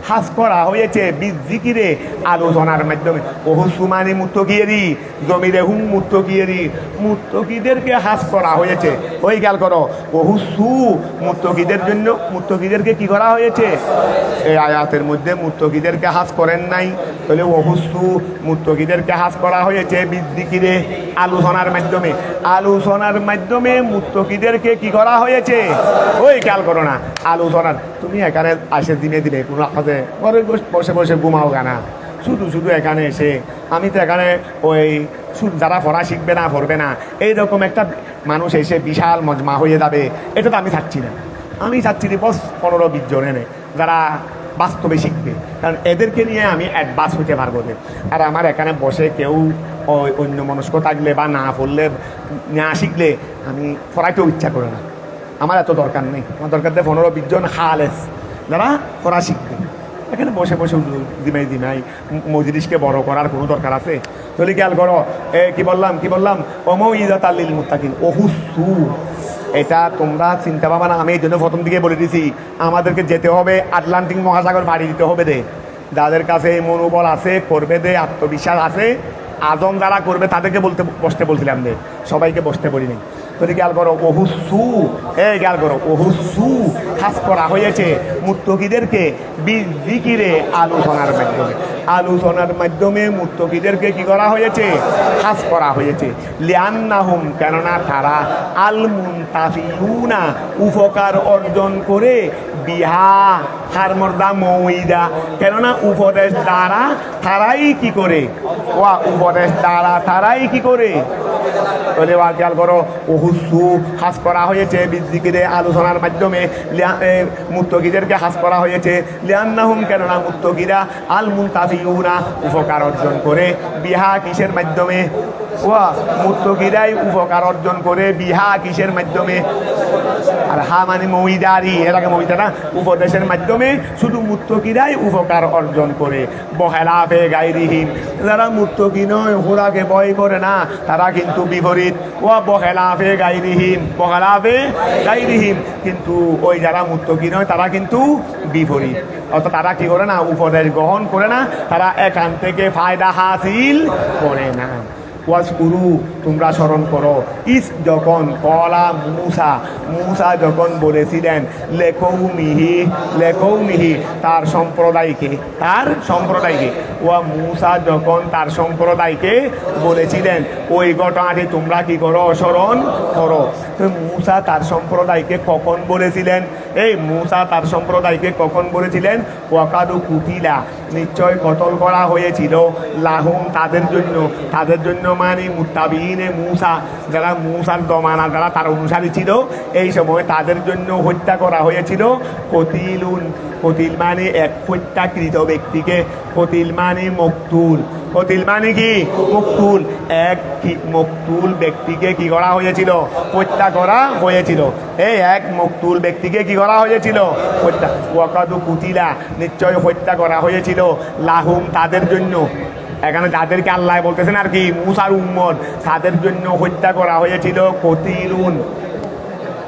হাস করা হয়েছে বিযিকিরে, আলোচনার মাধ্যমে। ও হুসু মানে মুত্তাকিয়েরই, জমিরে হুম মুত্তাকিয়েরই, মুত্তাকিদেরকে হাস করা হয়েছে। ওই খেয়াল করো, ও হুসু মুত্তাকিদের জন্য, মুত্তাকিদেরকে কি করা হয়েছে? এই আয়াতের মধ্যে মুত্তাকিদেরকে হাস করেন নাই। তাহলে ও হুসু মুত্তাকিদেরকে হাস করা হয়েছে বিযিকিরে, আলোচনার মাধ্যমে। আলোচনার মাধ্যমে মুত্তাকিদেরকে কি করা হয়েছে? ওই খেয়াল করো না, আলোচনার। তুমি এখানে আসে দিনে দিনে কোনো হাতে ঘরে বসে বসে ঘুমাও গানা, শুধু শুধু এখানে এসে আমি তো এখানে ওই যারা পড়া শিখবে না, পড়বে না, এইরকম একটা মানুষ এসে বিশাল মজমা হয়ে যাবে, এটা তো আমি চাচ্ছি না। আমি চাচ্ছি 15-20 জন এনে যারা বাস্তবে শিখবে, কারণ এদেরকে নিয়ে আমি অ্যাডভান্স হতে পারবো না। আর আমার এখানে বসে কেউ অন্য মনস্ক থাকলে বা না পড়লে, না শিখলে আমি পড়াইতেও ইচ্ছা করে না। আমার এত দরকার নেই, আমার দরকার দেয় 15-20 জন খালেস যারা পড়া শিখবে। এখানে বসে বসে দিমাই মজলিসকে বড় করার কোনো দরকার আছে? তাহলে খেয়াল করো, কি বললাম ওয়াইদাতাল লিল মুত্তাকিন, ওহুসু। এটা তোমরা চিন্তা পাবা না, আমি এই জন্য প্রথম দিকে বলে দিছি আমাদেরকে যেতে হবে আটলান্টিক মহাসাগর পাড়ি দিতে হবে দে। যাদের কাছে মনোবল আছে করবে দে, আত্মবিশ্বাস আছে, আজম যারা করবে তাদেরকে বসতে বলছিলাম দে, সবাইকে বসতে বলি নাই। তাহলে খেয়াল করো, ওহুসু, খেয়াল করো, ওহুসু খাস করা হয়েছে মুত্তাকিদেরকে বিযিকিরে, আলোচনার মাধ্যমে। আলোচনার মাধ্যমে মুত্তাকিদেরকে কি করা হয়েছে? খাস করা হয়েছে। লিআন্নাহুম, কেননা তারা আল মুনতাফিউনা, উপকার অর্জন করে, বিহা হার মর্দা মৌইদা, কেননা উপদেশ দ্বারা তারাই কি করে, ওয়া উপদেশ দ্বারা তারাই কি করে। তাহলে খেয়াল করো, ওহুসু হাস করা হয়েছে বিযিকিরে, আলোচনার মাধ্যমে। মুত্তাকিদেরকে হাস করা হয়েছে লিআন্নাহুম, কেননা মুত্তাকিরা আল মুনতাফিউনা উপকার অর্জন করে, বিহা কিসের মাধ্যমে? ওয়া মুত্তকিরাই উপকার অর্জন করে বিহা কিসের মাধ্যমে, আর হা মানে মহিদারি, এর আগে মহিদারা উপদেশের মাধ্যমে শুধু মুত্তকিরাই উপকার অর্জন করে। বহেলাফে গাইরিহীন, যারা মুত্তকি নয়, হোরাকে ভয় করে না, তারা কিন্তু বিপরীত। ও বহেলাফে গাইরিহীন, বহেলাফে গাইরিহীন, কিন্তু ওই যারা মুত্তকি নয় তারা কিন্তু বিপরীত। অর্থাৎ তারা কি করে না, উপদেশ গ্রহণ করে না, তারা এখান থেকে ফায়দা হাসিল করে না। ওয়াজকুরু, তোমরা স্মরণ করো, ইস যখন কলা মুসা, মুসা যখন বলেছিলেন লেকৌমিহি, তার সম্প্রদায়কে, তার সম্প্রদায়কে। ওয়া মুসা যখন তার সম্প্রদায়কে বলেছিলেন, ওই ঘটনাটি তোমরা কি করো, স্মরণ করো। তো মুসা তার সম্প্রদায়কে কখন বলেছিলেন? এই মুসা তার সম্প্রদায়কে কখন বলেছিলেন? ওয়াকাদু কুতিলা, নিশ্চয় কতল করা হয়েছিল, লাহুম তাদের জন্য মানে মুত্তাবিইনে মুসা, যারা মুসার দমানা, যারা তার অনুসারী ছিল, এই সময় তাদের জন্য হত্যা করা হয়েছিল কতিলুন। কতিল মানে এক হত্যাকৃত ব্যক্তিকে, কতিল মানে মকতুল, কতিল মানে কি মকতুল, এক মকতুল ব্যক্তিকে কি করা হয়েছিল, হত্যা করা হয়েছিল। এই এক মকতুল ব্যক্তিকে কি করা হয়েছিল, হত্যা। ওয়াকাদু কুতিলা, নিশ্চয় হত্যা করা হয়েছিল, লাহুম তাদের জন্য, এখানে যাদেরকে আল্লাহ বলতেছেন আর কি, মুসার উম্মত, তাদের জন্য হত্যা করা হয়েছিল কতিলুন।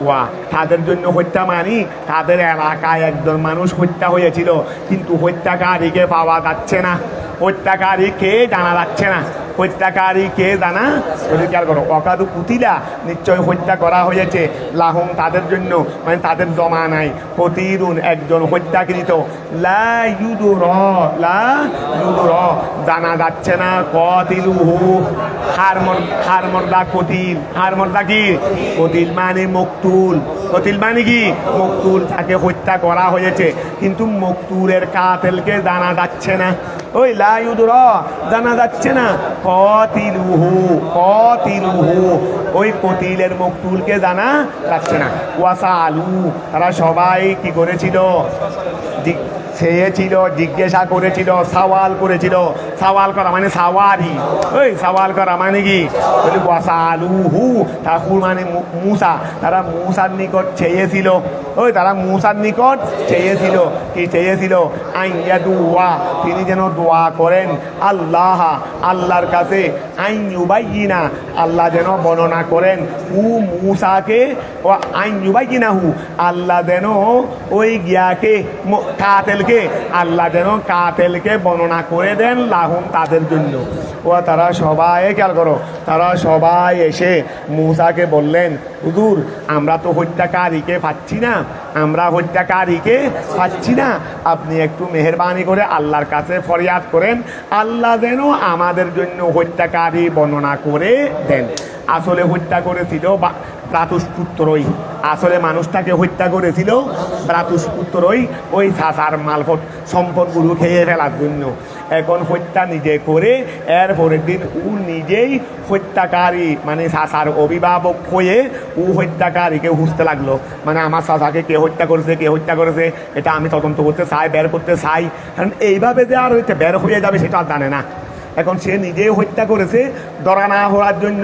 ওয়া তাদের জন্য হত্যা মানি তাদের এলাকায় একজন মানুষ হত্যা হয়েছিল, কিন্তু হত্যাকারীকে পাওয়া যাচ্ছে না, হত্যাকারীকে জানা যাচ্ছে না, হত্যাকারী কে জানা পরিষ্কার করো। অকাদু কুতিলা, নিশ্চয় হত্যা করা হয়েছে, লাহুম তাদের জন্য, মানে তাদের জমানায়, কতিরুন একজন হত্যাকৃত, লা ইউদুর জানা যাচ্ছে না, কতিলুহু হারমর্দা কতিল, হারমর্দা কি কতিল মানে মকতুল, কতিল মানে কি মকতুল, তাকে হত্যা করা হয়েছে, কিন্তু মকতুলের কাতেলকে জানা যাচ্ছে না। ওই লা ইউদুর জানা যাচ্ছে না, কতিলুহু ওই কতিলের মকতুলকে জানা যাচ্ছে না। ওয়াসালু, তারা সবাই কি করেছিল, চেয়েছিল, জিজ্ঞাসা করেছিল, সওয়াল করেছিল। সওয়াল করা মানে সাওয়ারি, ওই সওয়াল করা মানে কি, ওয়াসালুহু তাহু মানে মুসা, তারা মুসার নিকট চেয়েছিল, ওই তারা মুসার নিকট চেয়েছিল, কি চেয়েছিল, আইয়াদুয়া, তিনি যেন দোয়া করেন, আল্লাহ আল্লাহর কাছে, আইয়ুবাইয়িনা, আল্লাহ যেন বর্ণনা করেন, হু মুসাকে, ও আইয়ুবাইয়িনাহু, আল্লাহ যেন ওই গিয়াকে কাতেলকে, আল্লাহ যেন কাতেলকে বর্ণনা করে দেন, লাহুম তাদের জন্য। ও তারা সবাই খেয়াল করো, তারা সবাই এসে মুসাকে বললেন, হুজুর আমরা তো হত্যাকারীকে পাচ্ছি না, আমরা হত্যাকারীকে পাচ্ছি না, আপনি একটু মেহেরবানি করে আল্লাহর কাছে ফরিয়াদ করেন, আল্লাহ যেন আমাদের জন্য হত্যাকারী বর্ণনা করে দেন। আসলে হত্যা করেছিল ভ্রাতুষ্পুত্রই, আসলে মানুষটাকে হত্যা করেছিল ভ্রাতুষ্পুত্রই, ওই সাসার মালফত সম্পদগুলো খেয়ে ফেলার জন্য। এখন হত্যা নিজে করে এর পরের দিন ও নিজেই হত্যাকারী, মানে সাসার অভিভাবক হয়ে ও হত্যাকারীকে হুঁচতে লাগলো, মানে আমার সাসাকে কে হত্যা করেছে এটা আমি তদন্ত করতে চাই, বের করতে চাই। কারণ এইভাবে যে আর বের হয়ে যাবে সেটা আর জানে না। এখন সে নিজেই হত্যা করেছে, ধরা না হওয়ার জন্য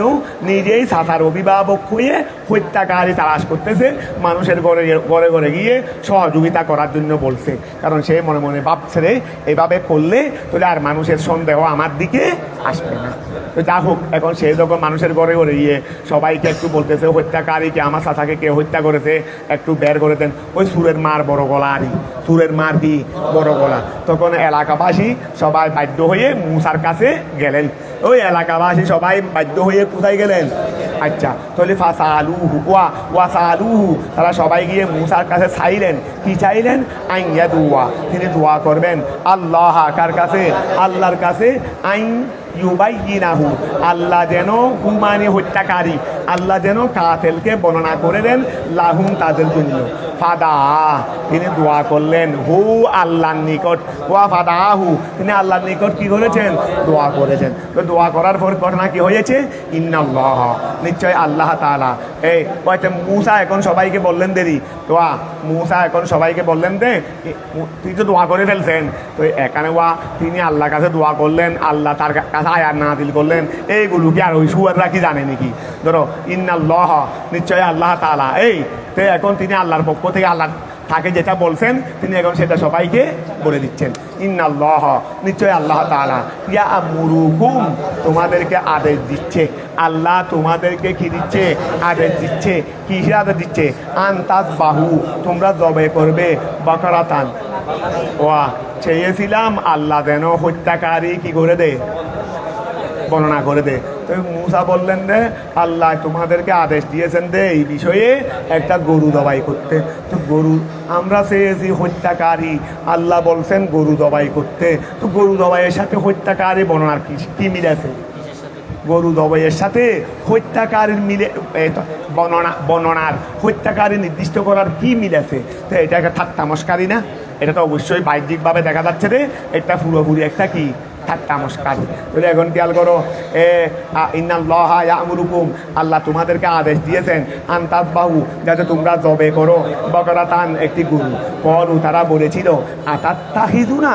নিজেই সাসার অভিভাবক হয়ে হত্যাকারী তালাশ করতেছে, মানুষের ঘরে ঘরে গিয়ে সহযোগিতা করার জন্য বলছে। কারণ সে মনে মনে ভাবছে রে, এভাবে করলে তাহলে আর মানুষের সন্দেহ আমার দিকে আসবে না। তো যা হোক, এখন সে যখন মানুষের ঘরে ঘরে গিয়ে সবাইকে একটু বলতেছে, হত্যাকারীকে আমার চাচাকে কে হত্যা করেছে একটু বের করে দেন। ওই সুরের মার বড় গলা, আরই সুরের মার কি বড় গলা। তখন এলাকাবাসী সবাই বাধ্য হয়ে মুসার কাছে গেলেন, ওই এলাকাবাসী সবাই বাধ্য হয়ে কোথায় গেলেন, আচ্ছা তাহলে ওয়াসালুহু, তারা সবাই গিয়ে মুসার কাছে চাইলেন, কি চাইলেন, আইয়াদুয়া, তিনি দোয়া করবেন, আল্লাহ কার কাছে, আল্লাহর কাছে, আইন ইউবাইয়িনাহু, আল্লাহ যেন হুমানি হত্যাকারী, আল্লাহ যেন কাতেলকে বর্ণনা করে দেন, লাহুম তাদের জন্য। ফাদা, তিনি দোয়া করলেন, হু আল্লাহর নিকট, ওয়া ফাদাহু, তিনি আল্লাহর নিকট কি করেছেন, দোয়া করেছেন। তো দোয়া করার পর ঘটনা কি হয়েছে, ইন্নাল্লাহ, নিশ্চয় আল্লাহ তাআলা, এই কয়েকটা মুসা এখন সবাইকে বললেন দেরি, দোয়া মুসা এখন সবাইকে বললেন দে, তিনি তো দোয়া করে ফেলছেন, তো এখানে তিনি আল্লাহর কাছে দোয়া করলেন, আল্লাহ তার কাছে আয়াত নাযিল করলেন, এইগুলো কি আর ওই সুয়াররা কি জানে নাকি? ধরো ইন্নাল্লাহ, নিশ্চয় আল্লাহ তাআলা, এই তো এখন তিনি আল্লাহর পক্ষ থেকে আল্লাহ তাকে যেটা বলছেন তিনি এখন সেটা সবাইকে বলে দিচ্ছেন। ইন্নাল্লাহ, নিশ্চয় আল্লাহ তাআলা, ইয়ামুরুকুম, তোমাদেরকে আদেশ দিচ্ছে। আল্লাহ তোমাদেরকে কি দিচ্ছে? আদেশ দিচ্ছে। কিসের আদেশ দিচ্ছে? আনতাস বাহু, তোমরা জবে করবে বাকারাতান। ওয়া চেয়েছিলাম আল্লাহ যেন হত্যাকারী কি করে দে, বর্ণনা করে দে। তো মূসা বললেন রে আল্লাহ তোমাদেরকে আদেশ দিয়েছেন দে এই বিষয়ে একটা গরু জবাই করতে। তো গরু আমরা চেয়েছি হত্যাকারী, আল্লাহ বলছেন গরু জবাই করতে। তো গরু জবাইয়ের সাথে হত্যাকারী বর্ণনার কি মিল আছে? গরু জবাইয়ের সাথে হত্যাকারীর মিলে বর্ণনার হত্যাকারী নির্দিষ্ট করার কি মিল আছে? তো এটা একটা ঠাট্টা মস্কারি না? এটা তো অবশ্যই বাহ্যিকভাবে দেখা যাচ্ছে রে এটা পুরোপুরি একটা কি ঠাট্টা মস্কারি। বলে এখন খেয়াল করো, ইন্নাল্লাহ ইয়ামুরুকুম, আল্লাহ তোমাদেরকে আদেশ দিয়েছেন আনতাসবাহু, যাতে তোমরা জবে করো বকরাতান, একটি গরু। করু, তারা বলেছিল আতাত্তাহিজুনা,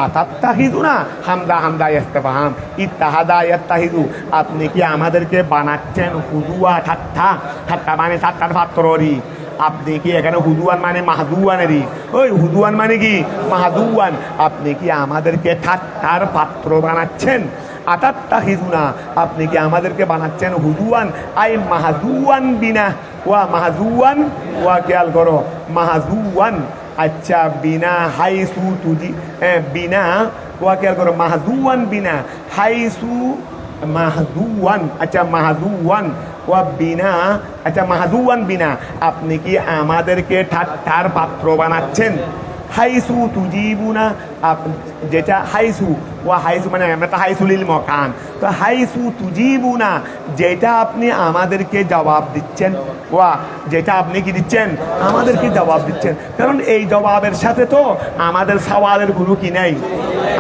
আতাত্তাহিজুনা, হামদা হামদা ইস্তেফহাম, ইত্তাহাদা ইয়াত্তাহিজু, আপনি কি আমাদেরকে বানাচ্ছেন হুজুয়া, ঠাট্টা? ঠাট্টা মানে ঠাট্টার পাত্ররি। আপনি কি এখানে হুদুয়ান মানে মাহাদুয়ানেরই, ওই হুদুয়ান মানে কি মাহাদুয়ান, আপনি কি আমাদেরকে ঠাট্টার পাত্র বানাচ্ছেন? আতাত্তাহিজুনা, আপনি কি আমাদেরকে বানাচ্ছেন হুদুয়ান, আই মাহাদুয়ান বিনা, ওয়া মাহাদুয়ান, ওয়া খেয়াল করো মাহাদুয়ান, আচ্ছা বিনা হাইসু তুজি, বিনা, ওয়া খেয়াল করো মাহাদুয়ান বিনা হাইসু মাহাদুয়ান, আচ্ছা মাহাদুয়ান ওয়া বিনা, আচ্ছা মাহাদুয়ান বিনা, আপনি কি আমাদেরকে ঠাট্টার পাত্র বানাচ্ছেন? হাইসু তুজিবুনা, যেটা হাইসু, ওয়া হাইসু মানে আমরা তো হাইসুলিল মকান, তো হাইসু তুজিবুনা, যেটা আপনি আমাদেরকে জবাব দিচ্ছেন, ওয়া যেটা আপনি কি দিচ্ছেন? আমাদেরকে জবাব দিচ্ছেন। কারণ এই জবাবের সাথে তো আমাদের সওয়ালের কোনো কি নাই,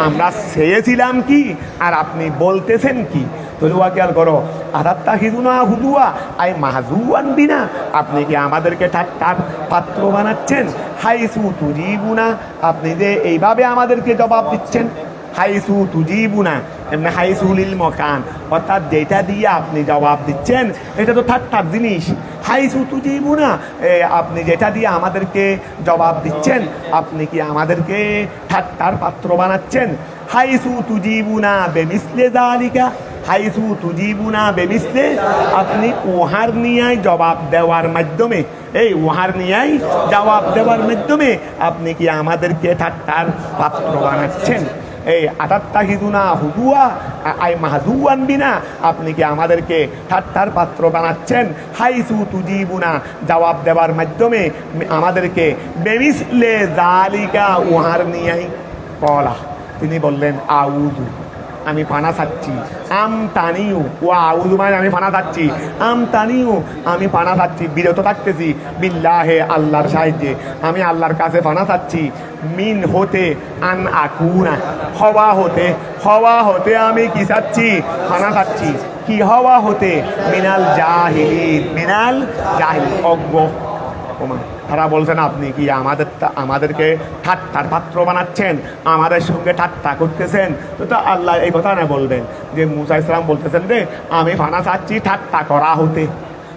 আমরা চেয়েছিলাম কি আর আপনি বলতেছেন কি। তোলুয়া খেয়াল করো, আতাত্তাহিজুনা হুদুয়া আই মাহজুয়ান বিনা, আপনি কি আমাদেরকে ঠাট্টার পাত্র বানাচ্ছেন? হাইসু তুজিবুনা, আপনি যে এইভাবে আমাদেরকে জবাব দিচ্ছেন। হাইসু তুজিবুনা এমনি হাইসুলিল মকান, অর্থাৎ যেটা দিয়ে আপনি জবাব দিচ্ছেন এটা তো ঠাট্টার জিনিস। হাইসু তুজিবুনা, আপনি যেটা দিয়ে আমাদেরকে জবাব দিচ্ছেন, আপনি কি আমাদেরকে ঠাট্টার পাত্র বানাচ্ছেন? হাইসু তুজিবুনা বেমিসলে যালিকা, হাইসু তুজিবুনা বেমিসলে, আপনি উহার নিয়াই জবাব দেওয়ার মাধ্যমে, এই উহার নিয়াই জবাব দেওয়ার মাধ্যমে আপনি কি আমাদেরকে ঠাট্টার পাত্র বানাচ্ছেন? এই আতাত্তাহিজুনা হুদুয়া আই মাহজুয়ান বিনা, আপনি কি আমাদেরকে ঠাট্টার পাত্র বানাচ্ছেন? হাইসু তুজিবুনা, জবাব দেওয়ার মাধ্যমে আমাদেরকে বেমিসলে যালিকা, উহার নিয়াই। কলা, তিনি বললেন আউযু, আমি পানা চাচ্ছি। আম তানিউ, ও আউযু মানে আমি পানা চাচ্ছি। আম তানিউ, আমি পানা চাচ্ছি, বিরত থাকতেছি। বিল্লাহে, আল্লাহর সাহায্যে আমি আল্লাহর কাছে পানা চাচ্ছি। মিন হতে, আন আকুনা, হওয়া হতে, হওয়া হতে আমি কি চাচ্ছি? পানা চাচ্ছি। কি হওয়া হতে? মিনাল জাহিলিন, মিনাল জাহিল, অজ্ঞ। তারা বলছেন আপনি কি আমাদেরকে ঠাট্টার পাত্র বানাচ্ছেন, আমাদের সঙ্গে ঠাট্টা করতেছেন। তো আল্লাহ এই কথা না বলবেন যে মুসা ইসলাম বলতেছেন রে আমি ফানা চাচ্ছি ঠাট্টা করা হতে,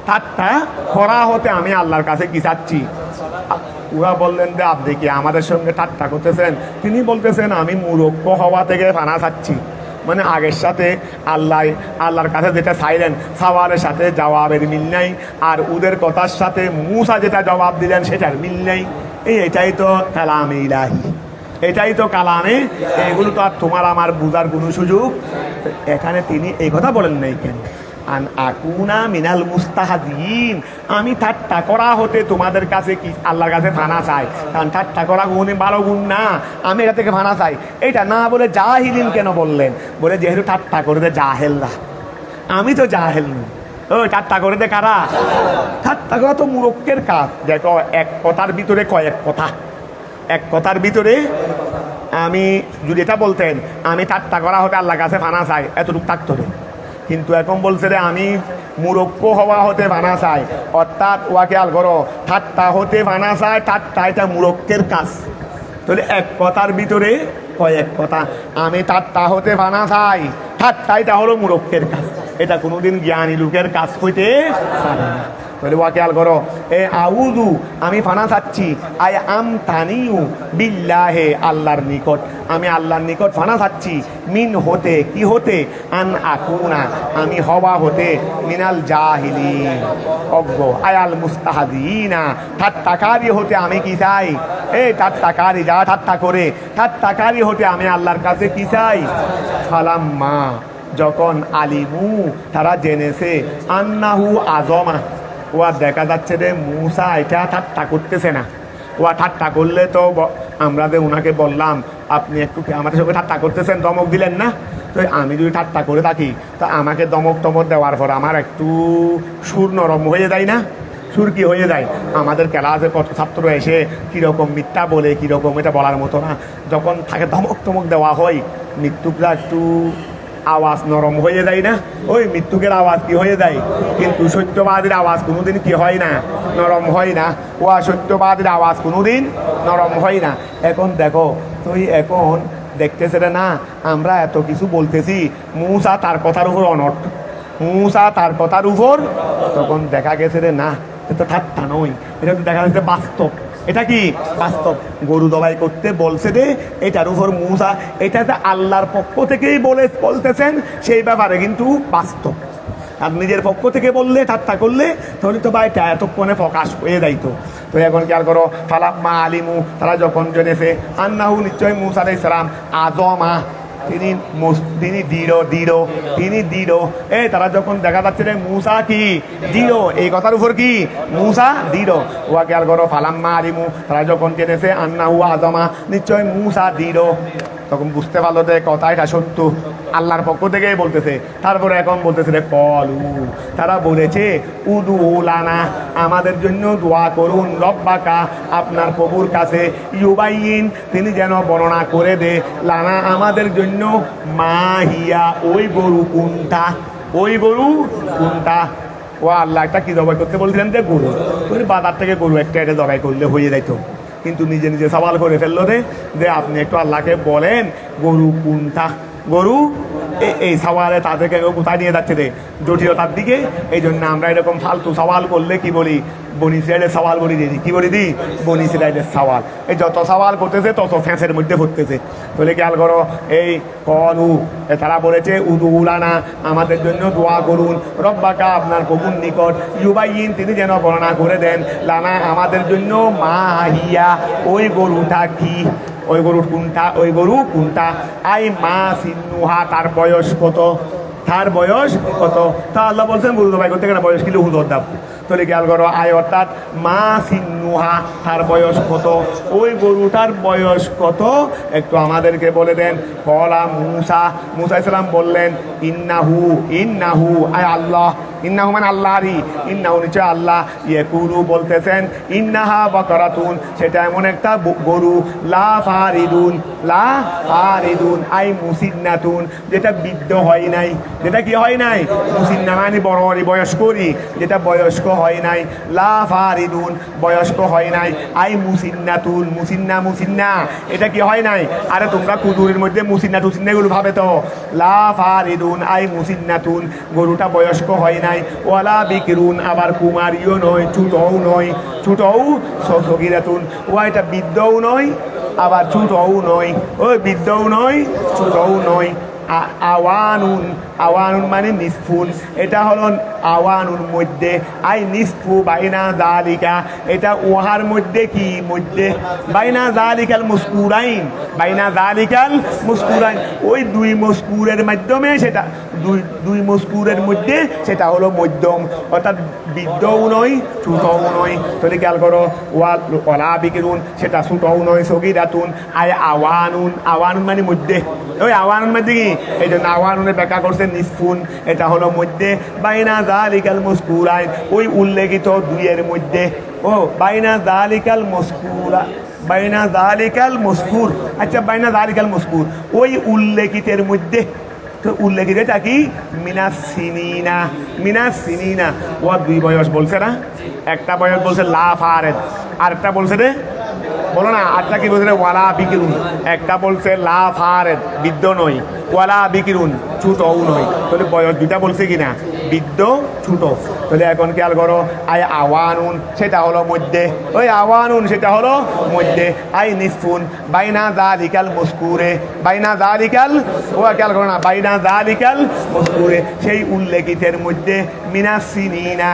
ঠাট্টা করা হতে আমি আল্লাহর কাছে কি চাচ্ছি? ওরা বললেন যে আপনি কি আমাদের সঙ্গে ঠাট্টা করতেছেন? তিনি বলতেছেন আমি মূর্খ হওয়া থেকে ফানা চাচ্ছি। মানে আগের সাথে আল্লাহর কাছে যেটা চাইলেন সওয়ালের সাথে জবাবের মিল নাই, আর ওদের কথার সাথে মুসা যেটা জবাব দিলেন সেটার মিল নেই। এটাই তো কালামে ইলাহি, এটাই তো কালামে, এগুলো তো আর তোমার আমার বুঝার কোনো সুযোগ। এখানে তিনি এই কথা বলেন নাই কেন? আন আকুনা মিনাল মুস্তাহাজিন, আমি ঠাট্টা করা হতে তোমাদের কাছে কি আল্লাহর কাছে ফানা চাই। কারণ ঠাট্টা করা গুণে ভালো গুণ না, আমি এটা থেকে ফানা চাই। এটা না বলে জাহিলিন কেন বললেন? বলে যেহেতু ঠাট্টা করে দে জাহেলরা, আমি তো জাহেল নই। ও ঠাট্টা করে দে কারা? ঠাট্টা করা তো মূর্খের কাজ। দেখো এক কথার ভিতরে কয়েক কথা, এক কথার ভিতরে আমি যদি এটা বলতেন আমি ঠাট্টা করা হতে আল্লাহর কাছে ফানা চাই, এতটুকু থাকতো না। কিন্তু এখন বলছে রে আমি মূর্খ হওয়া হতে বানা চাই, অর্থাৎ ওয়া খেয়াল করো, ঠাট্টা হতে বানা চায়, ঠাট্টা এটা মূর্খের কাজ। তাহলে এক কথার ভিতরে কয়েক কথা, আমি ঠাট্টা হতে বানা চাই, ঠাট্টা এটা হলো মূর্খের কাজ, এটা কোনোদিন জ্ঞানী লোকের কাজ হইতে পারে না। তাহলে ওয়া খেয়াল করো, এ আউযু আমি ফানা চাচ্ছি, আয় আম তানিউ বিল্লাহে আল্লাহর নিকট, আমি আল্লাহর নিকট ফানা চাচ্ছি, মিন হতে কি হতে, আন আকুনা আমি হওয়া হতে, মিনাল জাহিলিন অজ্ঞ, আয়াল মুস্তাহাদিনা ঠাট্টাকারী হতে আমি কি চাই, এই ঠাট্টাকারী যা ঠাট্টা করে ঠাট্টাকারী হতে আমি আল্লাহর কাছে কি চাই। ফালাম্মা যখন আলিমু তারা জেনেছে, আন্নাহু আজমা ওয়া দেখা যাচ্ছে যে মূসা এটা ঠাট্টা করতেছে না, ওয়া ঠাট্টা করলে তো আমরা যে ওনাকে বললাম আপনি একটু আমাদের সঙ্গে ঠাট্টা করতেছেন, দমক দিলেন না, তো আমি যদি ঠাট্টা করে থাকি তো আমাকে দমক টমক দেওয়ার পর আমার একটু সুর নরম হয়ে যায় না, সুর কি হয়ে যায়, আমাদের ক্লাসে কত ছাত্র এসে কীরকম মিথ্যা বলে কীরকম, এটা বলার মতো না, যখন তাকে ধমক টমক দেওয়া হয় মৃত্যুকরা একটু আওয়াজ নরম হয়ে যায় না, ওই মৃত্যুকের আওয়াজ কি হয়ে যায়, কিন্তু সত্যবাদীর আওয়াজ কোনোদিন কি হয় না, নরম হয় না, ও সত্যবাদীর আওয়াজ কোনোদিন নরম হয় না। এখন দেখো তুই এখন দেখতেছে রে না, আমরা এত কিছু বলতেছি, মূসা তার কথার উপর অনট, মূসা তার কথার উপর, তখন দেখা গেছে রে না এটা ঠাট্টা নয়, এটা তো দেখা যাচ্ছে বাস্তব, এটা কি বাস্তব, গরু দবাই করতে বলছে রে, এটার উপর মূসা এটাতে আল্লাহর পক্ষ থেকেই বলতেছেন, সেই ব্যাপারে কিন্তু বাস্তব, আর নিজের পক্ষ থেকে বললে ঠাট্টা করলে তাহলে তো ভাই এতক্ষণে প্রকাশ হয়ে যাইতো। তো এখন খেয়াল করো, ফালাম্মা আলিমু তারা যখন জেনেছে, আন্নাহু নিশ্চয় মূসা আলাইহিস সালাম আজমা তিনি দৃঢ়, এই তারা যখন দেখা যাচ্ছে রে মূসা কি দৃঢ়, এই কথার উপর কি মূসা দৃঢ়, ওয়া খেয়াল করো ফালাম্মা আলিমু তারা যখন জেনেছে, আন্নাহু আজমা নিশ্চয় মূসা দৃঢ়, তখন বুঝতে পারলো যে কথা এটা সত্য, আল্লাহর পক্ষ থেকেই বলতেছে। তারপরে এখন বলতেছে রে কলু তারা বলেছে, উদু লানা আমাদের জন্য দোয়া করুন, রব্বাকা আপনার প্রভুর কাছে, ইউবাইয়িন তিনি যেন বর্ণনা করে দে, লানা আমাদের জন্য, মাহিয়া ওই গরু কোনটা, ওই গরু কোনটা, ও আল্লাহ একটা কি জবাই করতে বলছিলেন যে গরু, তুমি বাজার থেকে গরু একটা এটা জবাই করলে হয়ে যাইত, কিন্তু নিজে নিজে সওয়াল করে ফেললো রে যে আপনি একটু আল্লাহকে বলেন গরু কোনটা, গরু এই সওয়ালে তাদেরকে কোথায় নিয়ে যাচ্ছে রে জটিলতার দিকে। এই জন্য আমরা এরকম ফালতু সওয়াল করলে কি বলি, বনি ইসরায়েলের সওয়াল বলি দিই, কি বলি দিই, বনি ইসরায়েলের সওয়াল, এই যত সওয়াল করতেছে তত ফ্যাঁসের মধ্যে ফুটতেছে। তাহলে খেয়াল করো, এই কলু তারা বলেছে উদু উলানা আমাদের জন্য দোয়া করুন, রব্বাকা আপনার প্রভুর নিকট, ইউবাইয়িন তিনি যেন বর্ণনা করে দেন, লানা আমাদের জন্য, মাহিয়া ওই গরুটা কি, ওই গরু কোনটা, ওই গরু কোনটা, আই মা সিন্নুহা তার বয়স কত, তার বয়স কত, তা আল্লাহ বলছেন গরু জবাই করতে গেলে বয়স কিলো হুজর দাও, তাহলে খেয়াল করো আয় অর্থাৎ মা সিন্নুহা তার বয়স কত, ওই গরুটার বয়স কত একটু আমাদেরকে বলে দেন। কলা মূসা ইসলাম বললেন, ইন্নাহু আয় আল্লাহ, ইন্নাহু মানে আল্লাহরই, ইন্নাহু নিশ্চয় আল্লাহ, ইয়াকুলু বলতেছেন, ইন্নাহা বাকারাতুন সেটা এমন একটা গরু, লা ফারিদুন আই মুসিন্নাতুন যেটা বৃদ্ধ হয় নাই, যেটা কি হয় নাই, মুসিন্না মানে বড় বয়স্করই, যেটা বয়স্ক হয় নাই, লা ফারিদুন বয়স্ক হয় নাই, আই মুসিন্নাতুন মুসিন্না এটা কি হয় নাই, আরে তোমরা কুদুরের মধ্যে মুসিন্না টুসিন্না এগুলো ভাবে তো, লা ফারিদুন আই মুসিন্নাতুন গরুটা বয়স্ক হয় নাই, ওয়ালা বিকরুন আবার কুমারীও নয়, ছুটও সগীরাতুন ও এটা বৃদ্ধও নয় আবার ছুটও নয়, ওই বৃদ্ধও নয় ছুটও নয়, আওয়ানুন মানে নিসফুন, এটা হলো আওয়ানুর মধ্যে, আই নিসফু বাইনা জালিকা এটা উহার মধ্যে কি মধ্যে, বাইনা জালিকাল মুসকুরাইন ওই দুই মস্কুরের মাধ্যমে সেটা দুই মস্কুরের মধ্যে সেটা হলো মধ্যম, অর্থাৎ বৃদ্ধও নয় ছোটও নয়। তাহলে খেয়াল করো, ওয়ালা বিকিরুন সেটা ছোটও নয়, সগীরাতুন আই আওয়ানুন মানে মধ্যে, ওই আওয়ানুন মধ্যে কি, এই জন্য আওয়ানুনের ব্যাখ্যা করছে নিসফুন এটা হলো মধ্যে, বাইনা জালিকাল মুসকুরাইন ওই উল্লেখিত দুইয়ের মধ্যে, ও বাইনা জালিকাল মস্কুর, আচ্ছা বাইনা জালিকাল মস্কুর ওই উল্লেখিতের মধ্যে, তো উল্লেখিত এটা কি, মিনাস সিনিনা ও দুই বয়স বলছে না, একটা বয়স বলছে লা ফারেদ, আরেকটা বলছে রে বলো না, আটটা কি বলছে? ওয়ালা বিকিরুন। একটা বলছে লা ফারেদ, বৃদ্ধ নয়, ওয়ালা বিকিরুন, ছোটও নয়। তাহলে বয়স দুইটা বলছে কিনা, বৃদ্ধ ছোট। তাহলে এখন খেয়াল করো, আই আওয়ানুন সেটা হলো মধ্যে, ওই আওয়ানুন সেটা হলো মধ্যে। আই নিসফুন বাইনা যালিকাল মজকুরে, বাইনা যালিকাল, ও খেয়াল করো না, বাইনা যালিকাল মজকুরে, সেই উল্লেখিতের মধ্যে, মিনাস সিনিনা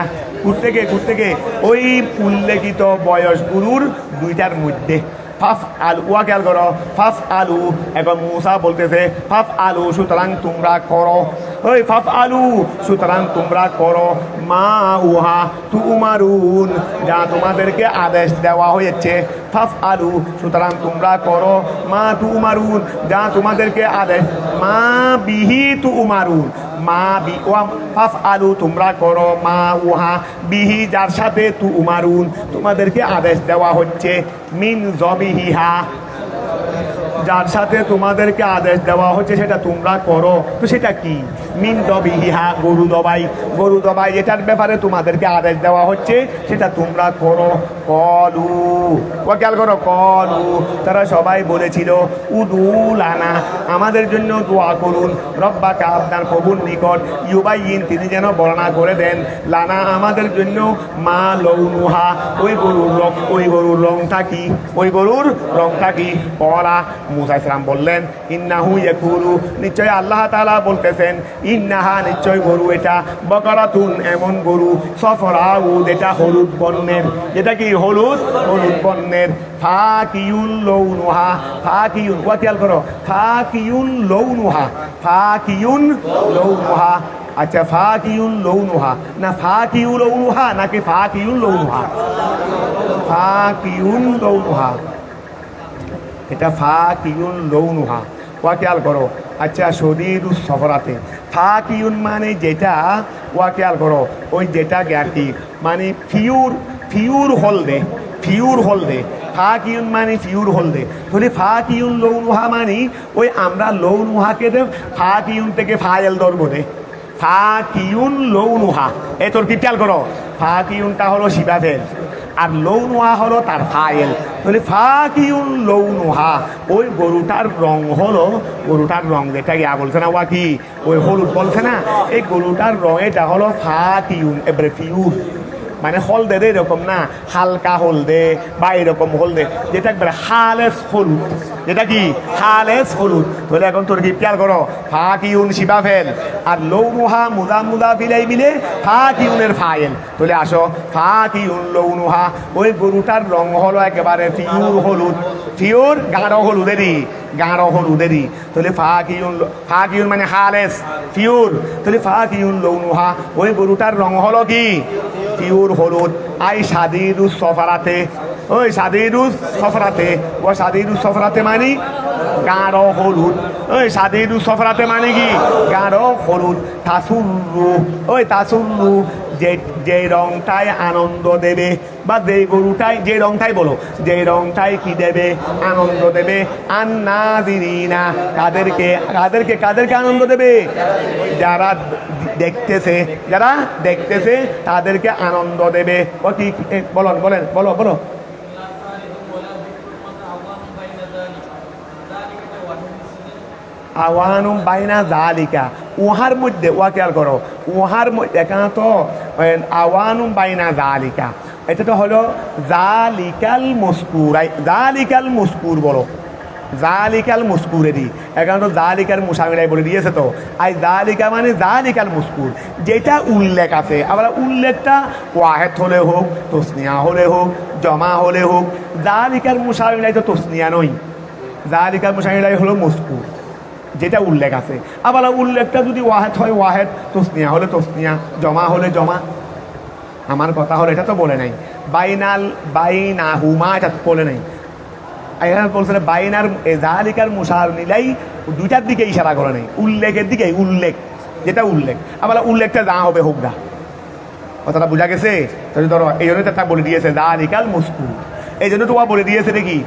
থেকে ওই উল্লেখিত বয়সগুলোর দুইটার মধ্যে। ফাফ আলু, ওয়া খেয়াল করো, ফাফ আলু। এখন মুসা বলতেছে ফাফ আলু, সুতরাং তোমরা করো, ওই ফাফ আলু সুতরাং তোমরা করো, মা উহা তুমারুন, যা তোমাদেরকে আদেশ দেওয়া হয়েছে। ফাফ আলু সুতরাং তোমরা করো, মা তুমারুন, যা তোমাদেরকে আদেশ, মা বিহি তুমারুন, মা বি ওয়া ফাফ আলু তোমরা করো, মা উহা বিহি যার সাথে তুমারুন তোমাদেরকে আদেশ দেওয়া হচ্ছে, মিন জবিহিহা যার সাথে তোমাদেরকে আদেশ দেওয়া হচ্ছে সেটা তোমরা করো। তো সেটা কি? মিন দবিহা, গরু দবাই, গরু দবাই এটার ব্যাপারে তোমাদেরকে আদেশ দেওয়া হচ্ছে, সেটা তোমরা করো। কলু, ও খেয়াল করো, কলু তারা সবাই বলেছিল, উদুলানা আমাদের জন্য দোয়া করুন, রব্বাকা আপনার প্রভুর নিকট, ইউবাইয়িন তিনি যেন বর্ণনা করে দেন, লানা আমাদের জন্য, মা লৌনুহা ওই গরুর রং, ওই গরুর রংটা কি, ওই গরুর রংটা কি। পড়া মুসা ইসলাম বললেন, ইন্নাহু ইয়াকুলু নিশ্চয় আল্লাহ তাআলা বলতেছেন, ইন্নাহা নিশ্চয় গরু এটা, বকরাতুন এমন গরু, সফরাউদ এটা হলুদ বর্ণের, যেটা কি হলুদ, হলুদ বর্ণের। ফাকিউন লৌনুহা, ফাকিউন ওয়া খেয়াল করো, ফাকিউন লৌনুহা, ফাকিউন লৌনুহা। আচ্ছা ফাকিউন লৌনুহা না ফাকিউ লৌনুহা নাকি ফাকিউন লৌনুহা? ফাকিউন লৌনুহা, এটা ফাকিউন লৌনুহা, ওয়া খেয়াল করো। আচ্ছা শরীরুস সফরাতে, ফাকিউন মানে যেটা, ওয়া খেয়াল করো, ওই যেটা জ্ঞাতি মানে ফিউর, ফিউর হলদে, ফিউর হলদে, ফাকিউন মানে ফিউর হলদে। তাহলে ফাকিউন লৌনুহা মানে ওই আমরা লৌনুহাকে ফাকিউন থেকে ফাইল ধরবো রে, ফাকিউন লৌনুহা। এ তোর কি খেয়াল করো, ফাকিউনটা হলো শিবাফেল আর লৌনুহা হলো তার ফাইল। তাহলে ফাকিউন লৌনুহা ওই গরুটার রং হলো, গরুটার রং যেটা ইয়া বলছে না, ওয়া কি ওই হলুদ বলছে না, এই গরুটার রং এটা হলো ফাকিউন, এবারে ফিউর মানে হলদে রে, এরকম না হালকা হলদে বা এরকম হলদে, যেটা একবারে হালেস হলুদ, যেটা কি হালেস হলুদ। তাহলে এখন তোর কি খেয়াল করো, ফাকিউন শিবাফেল আর লৌনুহা মুদা মুদা বিলাই মিলে ফাকিউনের ফাইল। তাহলে আসো, ফাকিউন লৌনুহা ওই গরুটার রং হলো একেবারে ফিউর হলুদ, ফিউর গাঢ় হলুদেরই, গাঢ় হলুদেরই। তাহলে ফাকিউন, ফাকিউন মানে হালেস ফিউর, তাহলে ফাকিউন লৌনুহা ওই গরুটার রং হলো কি পিওর হলুদ। আই সাদিরুস সফরাতে, ওই সাদিরুস সফরাতে, ও সাদিরুস সফরাতে মানে গাঢ় হলুদ, ওই সাদিরুস সফরাতে মানে কি গাঢ় হলুদ। তাসুরু, ওই তাসুরু যে রংটাই আনন্দ দেবে, বা যে গরুটাই যে রংটাই বলো, যে রংটাই কি দেবে আনন্দ দেবে, আন্নাযিরিনা কাদেরকে, কাদেরকে কাদেরকে আনন্দ দেবে, যারা দেখতেছে, যারা দেখতেছে তাদেরকে আনন্দ দেবে। ও কি বলেন বলেন বলো বলো। আওয়ানুম বাইনা জালিকা, উহার মধ্যে, ওয়া খেয়াল করো, উহার মধ্যে এখানে তো আওয়ানুম বাইনা জালিকা, এটা তো হলো জালিকাল মস্কুর, জালিকাল মস্কুর বলো, জালিকাল মুস্কুরেরই, এখানে তো জালিকার মুসামিরাই বলে দিয়েছে। তো আই জালিকা মানে জালিকাল মুস্কুর, যেটা উল্লেখ আছে, আবার উল্লেখটা ওয়াহেদ হলে হোক, তসনিয়া হলে হোক, জমা হলে হোক, জালিকার মুসামিরাই তো তসনিয়া নয়, জালিকার মুসামিরাই হলো মুস্কুর, যেটা উল্লেখ আছে। আবার উল্লেখটা যদি ওয়াহেদ হয় ওয়াহেদ, তসনিয়া হলে তসনিয়া, জমা হলে জমা। আমার কথা হলো এটা তো বলে নাই, বাইনাল বাইনাহুমা এটা বলে নাই, এখানে বলছে বাইনার জালিকার মুসার নিলাই দুইটার দিকে ইশারা করে নাই, উল্লেখের দিকে, উল্লেখ যেটা উল্লেখ। আবার উল্লেখটা যা হবে হোক না, কথাটা বোঝা গেছে? তাহলে ধরো এই জন্য তা বলে দিয়েছে জালিকাল মুস্কুর, এই জন্য তোমার বলে দিয়েছে নাকি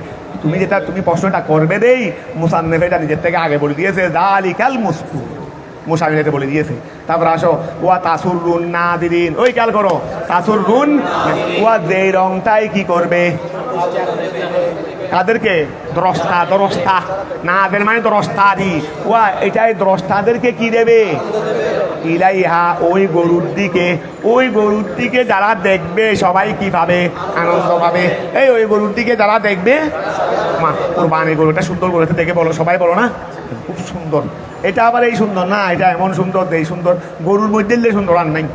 তুমি যেটা তুমি প্রশ্নটা করবে দেই মুসান্নেফ এটা নিজের থেকে আগে বলে দিয়েছে জালিকাল মুস্কুর, মুসামিলাতে বলে দিয়েছে। তারপর আসো, ওয়া তাসুরুন নাদিরিন, ওই খেয়াল করো তাসুরুন, ওয়া যে রংটাই কি করবে, কাদেরকে? দ্রষ্টা, দ্রষ্টা নাদের মানে দ্রষ্টাদি। ওয়া এটাই দ্রষ্টাদেরকে কি দেবে? ইলাইহা ওই গরুর দিকে, ওই গরুর দিকে যারা দেখবে সবাই কি পাবে? আনন্দ পাবে। এই ওই গরুর দিকে যারা দেখবে, মা কোরবানি গরুটা সুন্দর করেছে দেখে বলো, সবাই বলো না খুব সুন্দর। এটা আবার এই সুন্দর না, এটা এমন সুন্দর, এই সুন্দর গরুর মধ্যে সুন্দর আর নাই।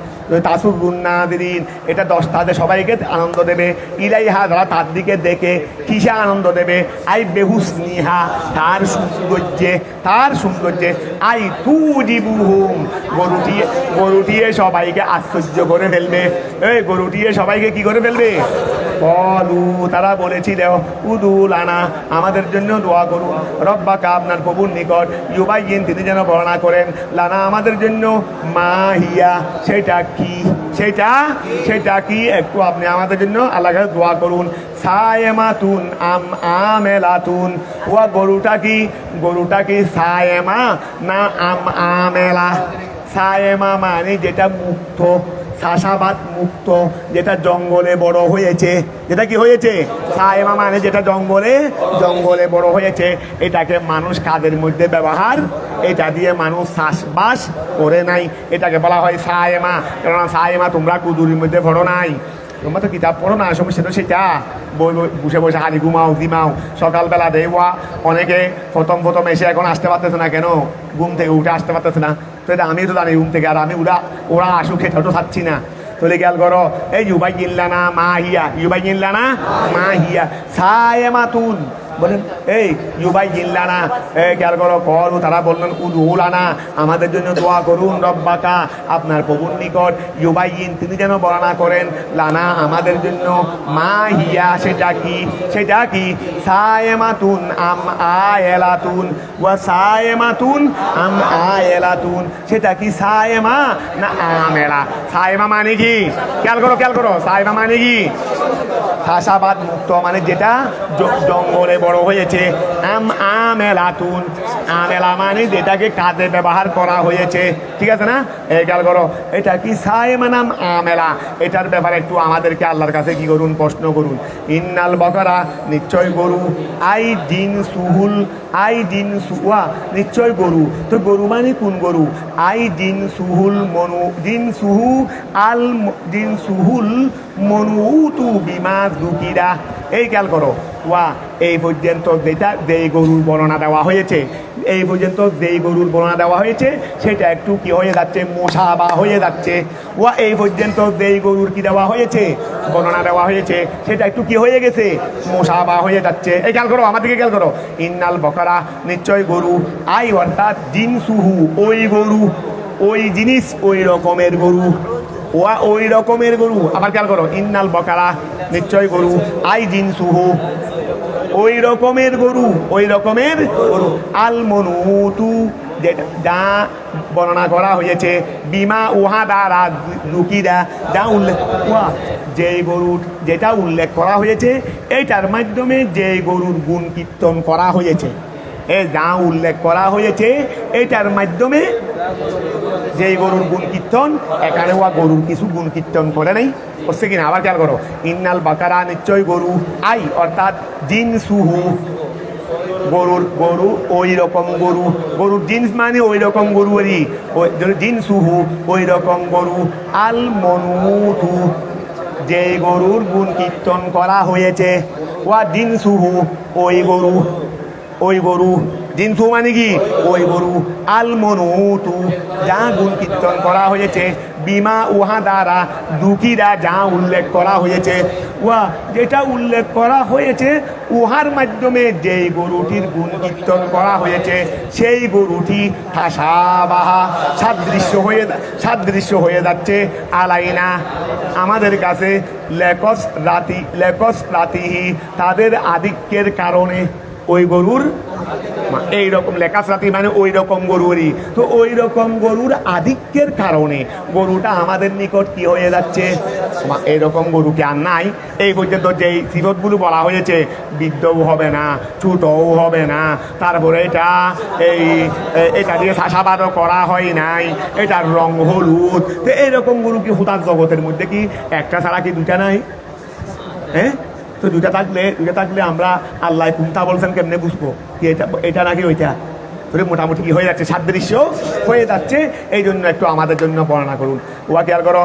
তাসুর গুন্না দিন, এটা দশটাতে সবাইকে আনন্দ দেবে। ইলাইহা যারা তার দিকে দেখে কিসে আনন্দ দেবে? আই বেহুসনিহা তার সৌন্দর্যে, তার সৌন্দর্যে। আই তুজিবুহুম গরুটিয়ে সবাইকে আশ্চর্য করে ফেলবে। এই গরুটিয়ে সবাইকে কি করে ফেলবে? বলু তারা বলেছিল উদুল আনা আমাদের জন্য দোয়া করুন, রব্বাকা আপনার প্রভুর নিকট, ইউবাইয়িন তিনি যেন বর্ণনা করেন, লানা আমাদের জন্য, মা হিয়া সেটা কি, সেটা কি একটু আপনি আমাদের জন্য আল্লাহর কাছে দোয়া করুন। সায়েমাতুন আমেলাতুন ওয়া গরুটা কি সায়েমা না আমেলা? সায়েমা মানে যেটা মুক্ত, চাষাবাদ মুক্ত, যেটা জঙ্গলে বড় হয়েছে, যেটা কি হয়েছে? সায়েমা মানে যেটা জঙ্গলে বড় হয়েছে। এটাকে মানুষ কাদের মধ্যে ব্যবহার, এটা দিয়ে মানুষ চাষবাস করে নাই, এটাকে বলা হয় সায়েমা। কেননা সায়েমা তোমরা কুদুরির মধ্যে পড়ো নাই, তোমরা তো কিতাব পড়ো না, সমস্যা তো সেটা বসে বসে হানি ঘুমাও দিমাও। সকালবেলা দেওয়া অনেকে প্রথম এসে এখন আসতে পারতেছে না, কেন? ঘুম থেকে উঠে আসতে পারতেছে না। তো এটা আমি তো জানি ঘুম থেকে, আর আমি ওরা আসুক সেটা তো চাচ্ছি না। তোলে গেল করো এই ইউবাইয়িল্লানা মা হিয়া, ইউবাইয়িল্লানা মা হিয়া সায়েমাতুন বলেন, এই ইউবাইয়িল্লানা খেয়াল করো করু তারা বললেন উদুলানা আমাদের জন্য দোয়া করুন, রব্বাকা আপনার প্রভুর নিকট, ইউবাইয়িন তিনি যেন বর্ণনা করেন, লানা আমাদের জন্য, মা হিয়া সেটা কি সায়েমাতুন আয়েলাতুন ওয়া সায়েমাতুন আয়েলাতুন সেটা কি সায়েমা না আমেলা? সায়েমা মানে কি? খেয়াল করো সায়েমা মানে কি? চাষাবাদ মুক্ত মানে যেটা জঙ্গলে বড় হয়েছে। আমেলাতুন আমেলা মানে যেটাকে কাজে ব্যবহার করা হয়েছে, ঠিক আছে না? এই খেয়াল করো এটা কি সায়েমা নাম আমেলা? এটার ব্যাপারে একটু আমাদেরকে আল্লাহর কাছে কি করুন, প্রশ্ন করুন। ইন্নাল বকরা নিশ্চয় গরু, আই দিন সুয়া নিশ্চয় গরু। তো গরু মানে কোন গরু? আই দিন সুহুল মনুতু বিমা দুকিরা। এই খেয়াল করো ওয়া এই পর্যন্ত যেই গরুর বর্ণনা দেওয়া হয়েছে, এই পর্যন্ত যেই গরুর বর্ণনা দেওয়া হয়েছে সেটা একটু কি হয়ে যাচ্ছে? মোশাবা হয়ে যাচ্ছে। ওয়া এই পর্যন্ত যেই গরুর কি দেওয়া হয়েছে, বর্ণনা দেওয়া হয়েছে, সেটা একটু কি হয়ে গেছে? মোশাবা হয়ে যাচ্ছে। এই খেয়াল করো, আমার দিকে খেয়াল করো। ইন্নাল বকরা নিশ্চয় গরু, আই অর্থাৎ জিনসুহু ওই গরু, ওই জিনিস ওই রকমের গরু, ওয়া ওই রকমের গরু। আবার খেয়াল করো ইন্নাল বকরা নিশ্চয় গরু, আই জিনসুহু ওই রকমের গরু, আল মনুতু যেটা যা বর্ণনা করা হয়েছে, বিমা উহা দ্বারা লুকিরা যা উল্লেখ, যেই গরুর যেটা উল্লেখ করা হয়েছে এইটার মাধ্যমে যেই গরুর গুণ কীর্তন করা হয়েছে, যা উল্লেখ করা হয়েছে এটার মাধ্যমে যেই গরুর গুণ কীর্তন, এখানে ওয়া গরুর কিছু গুণ কীর্তন করে নাই, করছে কিনা? আবার খেয়াল করো ইন্নাল বাকারা নিশ্চয় গরু, আই অর্থাৎ জিনসুহু গরু ওই রকম গরুর জিন্স মানে ওই রকম গরুরই, জিনসুহু ওই রকম গরু, আল মনুতু যেই গরুর গুণ কীর্তন করা হয়েছে, ওয়া জিনসুহু ওই গরু জিনসু মানে কি? ওই গরু, আল মনুতু যা গুণ কীর্তন করা হয়েছে, বিমা উহা দ্বারা দুঃখীরা যা উল্লেখ করা হয়েছে, ওয়া যেটা উল্লেখ করা হয়েছে উহার মাধ্যমে যেই গরুটির গুণ কীর্তন করা হয়েছে সেই গরুটি ঠাসাবাহা সাদৃশ্য হয়ে যাচ্ছে, আলাইনা আমাদের কাছে, লেকস রাতিহি তাদের আধিক্যের কারণে। ওই গরুর এইরকম লেখাশ্রাতি মানে ওই রকম গরুরই, তো ওই রকম গরুর আধিক্যের কারণে গরুটা আমাদের নিকট কি হয়ে যাচ্ছে? এইরকম গরুকে আর নাই। এই পর্যন্ত যেই সিফতগুলো বলা হয়েছে, বৃদ্ধও হবে না, ছোটও হবে না, তারপরে এটা দিয়ে চাষাবাদও করা হয় নাই, এটার রং হলুদ, তো এইরকম গরু কি হুতার জগতের মধ্যে কি একটা ছাড়া কি দুটা নাই? হ্যাঁ তো দুইটা থাকলে আমরা আল্লাহ কোনটা বলছেন কেমনে বুঝবো কি এটা নাকি ওইটা? তোরে মোটামুটি কি হয়ে যাচ্ছে, সাদৃশ্য হয়ে যাচ্ছে। এই জন্য একটু আমাদের জন্য বর্ণনা করুন। ওয়া খেয়াল করো,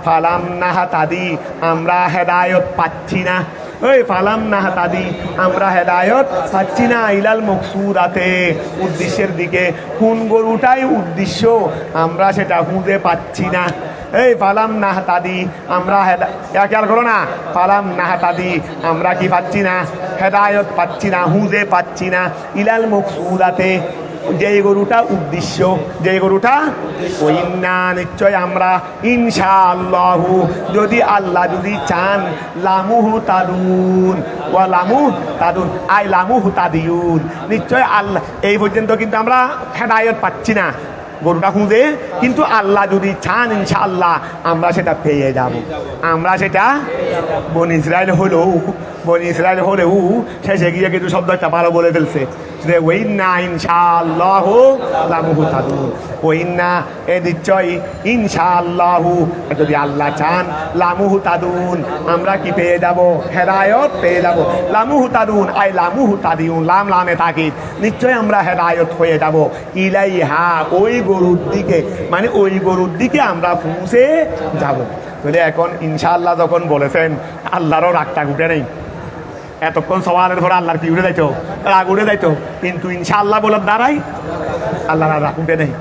ফালাম নাহা তাদি, আমরা হেদায়ত পাচ্ছি না। ওই ফালাম নাহা তাদি, আমরা হেদায়ত পাচ্ছি না ইলাল মকসুদাতে, উদ্দেশ্যের দিকে। কোন গরুটাই উদ্দেশ্য আমরা সেটা খুঁজে পাচ্ছি না। এই ফালাম নাহতাদি, আমরা খেয়াল করো না, ফালাম নাহতাদি, আমরা কি পাচ্ছি না, হেদায়ত পাচ্ছি না, হুঁজে পাচ্ছি না ইলাল মকসুদাতে, যেই গরুটা উদ্দেশ্য, যেই গরুটা ওই না, নিশ্চয় আমরা ইনশাআল্লাহু, যদি আল্লাহ যদি চান, লামুহু তাদুন ওয়া লামু তাদুন, আই লামুহু তাদিউন, নিশ্চয় আল্লাহ। এই পর্যন্ত কিন্তু আমরা হেদায়ত পাচ্ছি না গরুটা খুঁজে, কিন্তু আল্লাহ যদি চান ইনশাআল্লাহ আমরা সেটা পেয়ে যাব। আমরা সেটা বনি ইসরায়েল হলেও শেষে গিয়ে কিন্তু শব্দ একটা ভালো বলে ফেলছে যে ওই না ইনশাআল্লাহ লামুহতাদুন, ওই না এ নিশ্চয় ইনশাআল্লাহ, যদি আল্লাহ চান, লামুহতাদুন, আমরা কি পেয়ে যাব, হেদায়ত পেয়ে যাব। লামুহতাদুন আই লামুহতাদিউন, লাম লামে তাকিদ, নিশ্চয় আমরা হেদায়ত হয়ে যাব। ইলাইহা, ওই গরুর দিকে, মানে ওই গরুর দিকে আমরা পৌঁছে যাব। বলে এখন ইনশাআল্লাহ যখন বলেছেন, আল্লাহরও রাগটা উঠে নেই। এতক্ষণ সওয়ালের পরে আল্লাহর কি উঠে যাইতো, রাগ উঠে যাইতো, কিন্তু ইনশাআল্লাহ বলার দ্বারাই আল্লাহর রাগ উঠে নেই।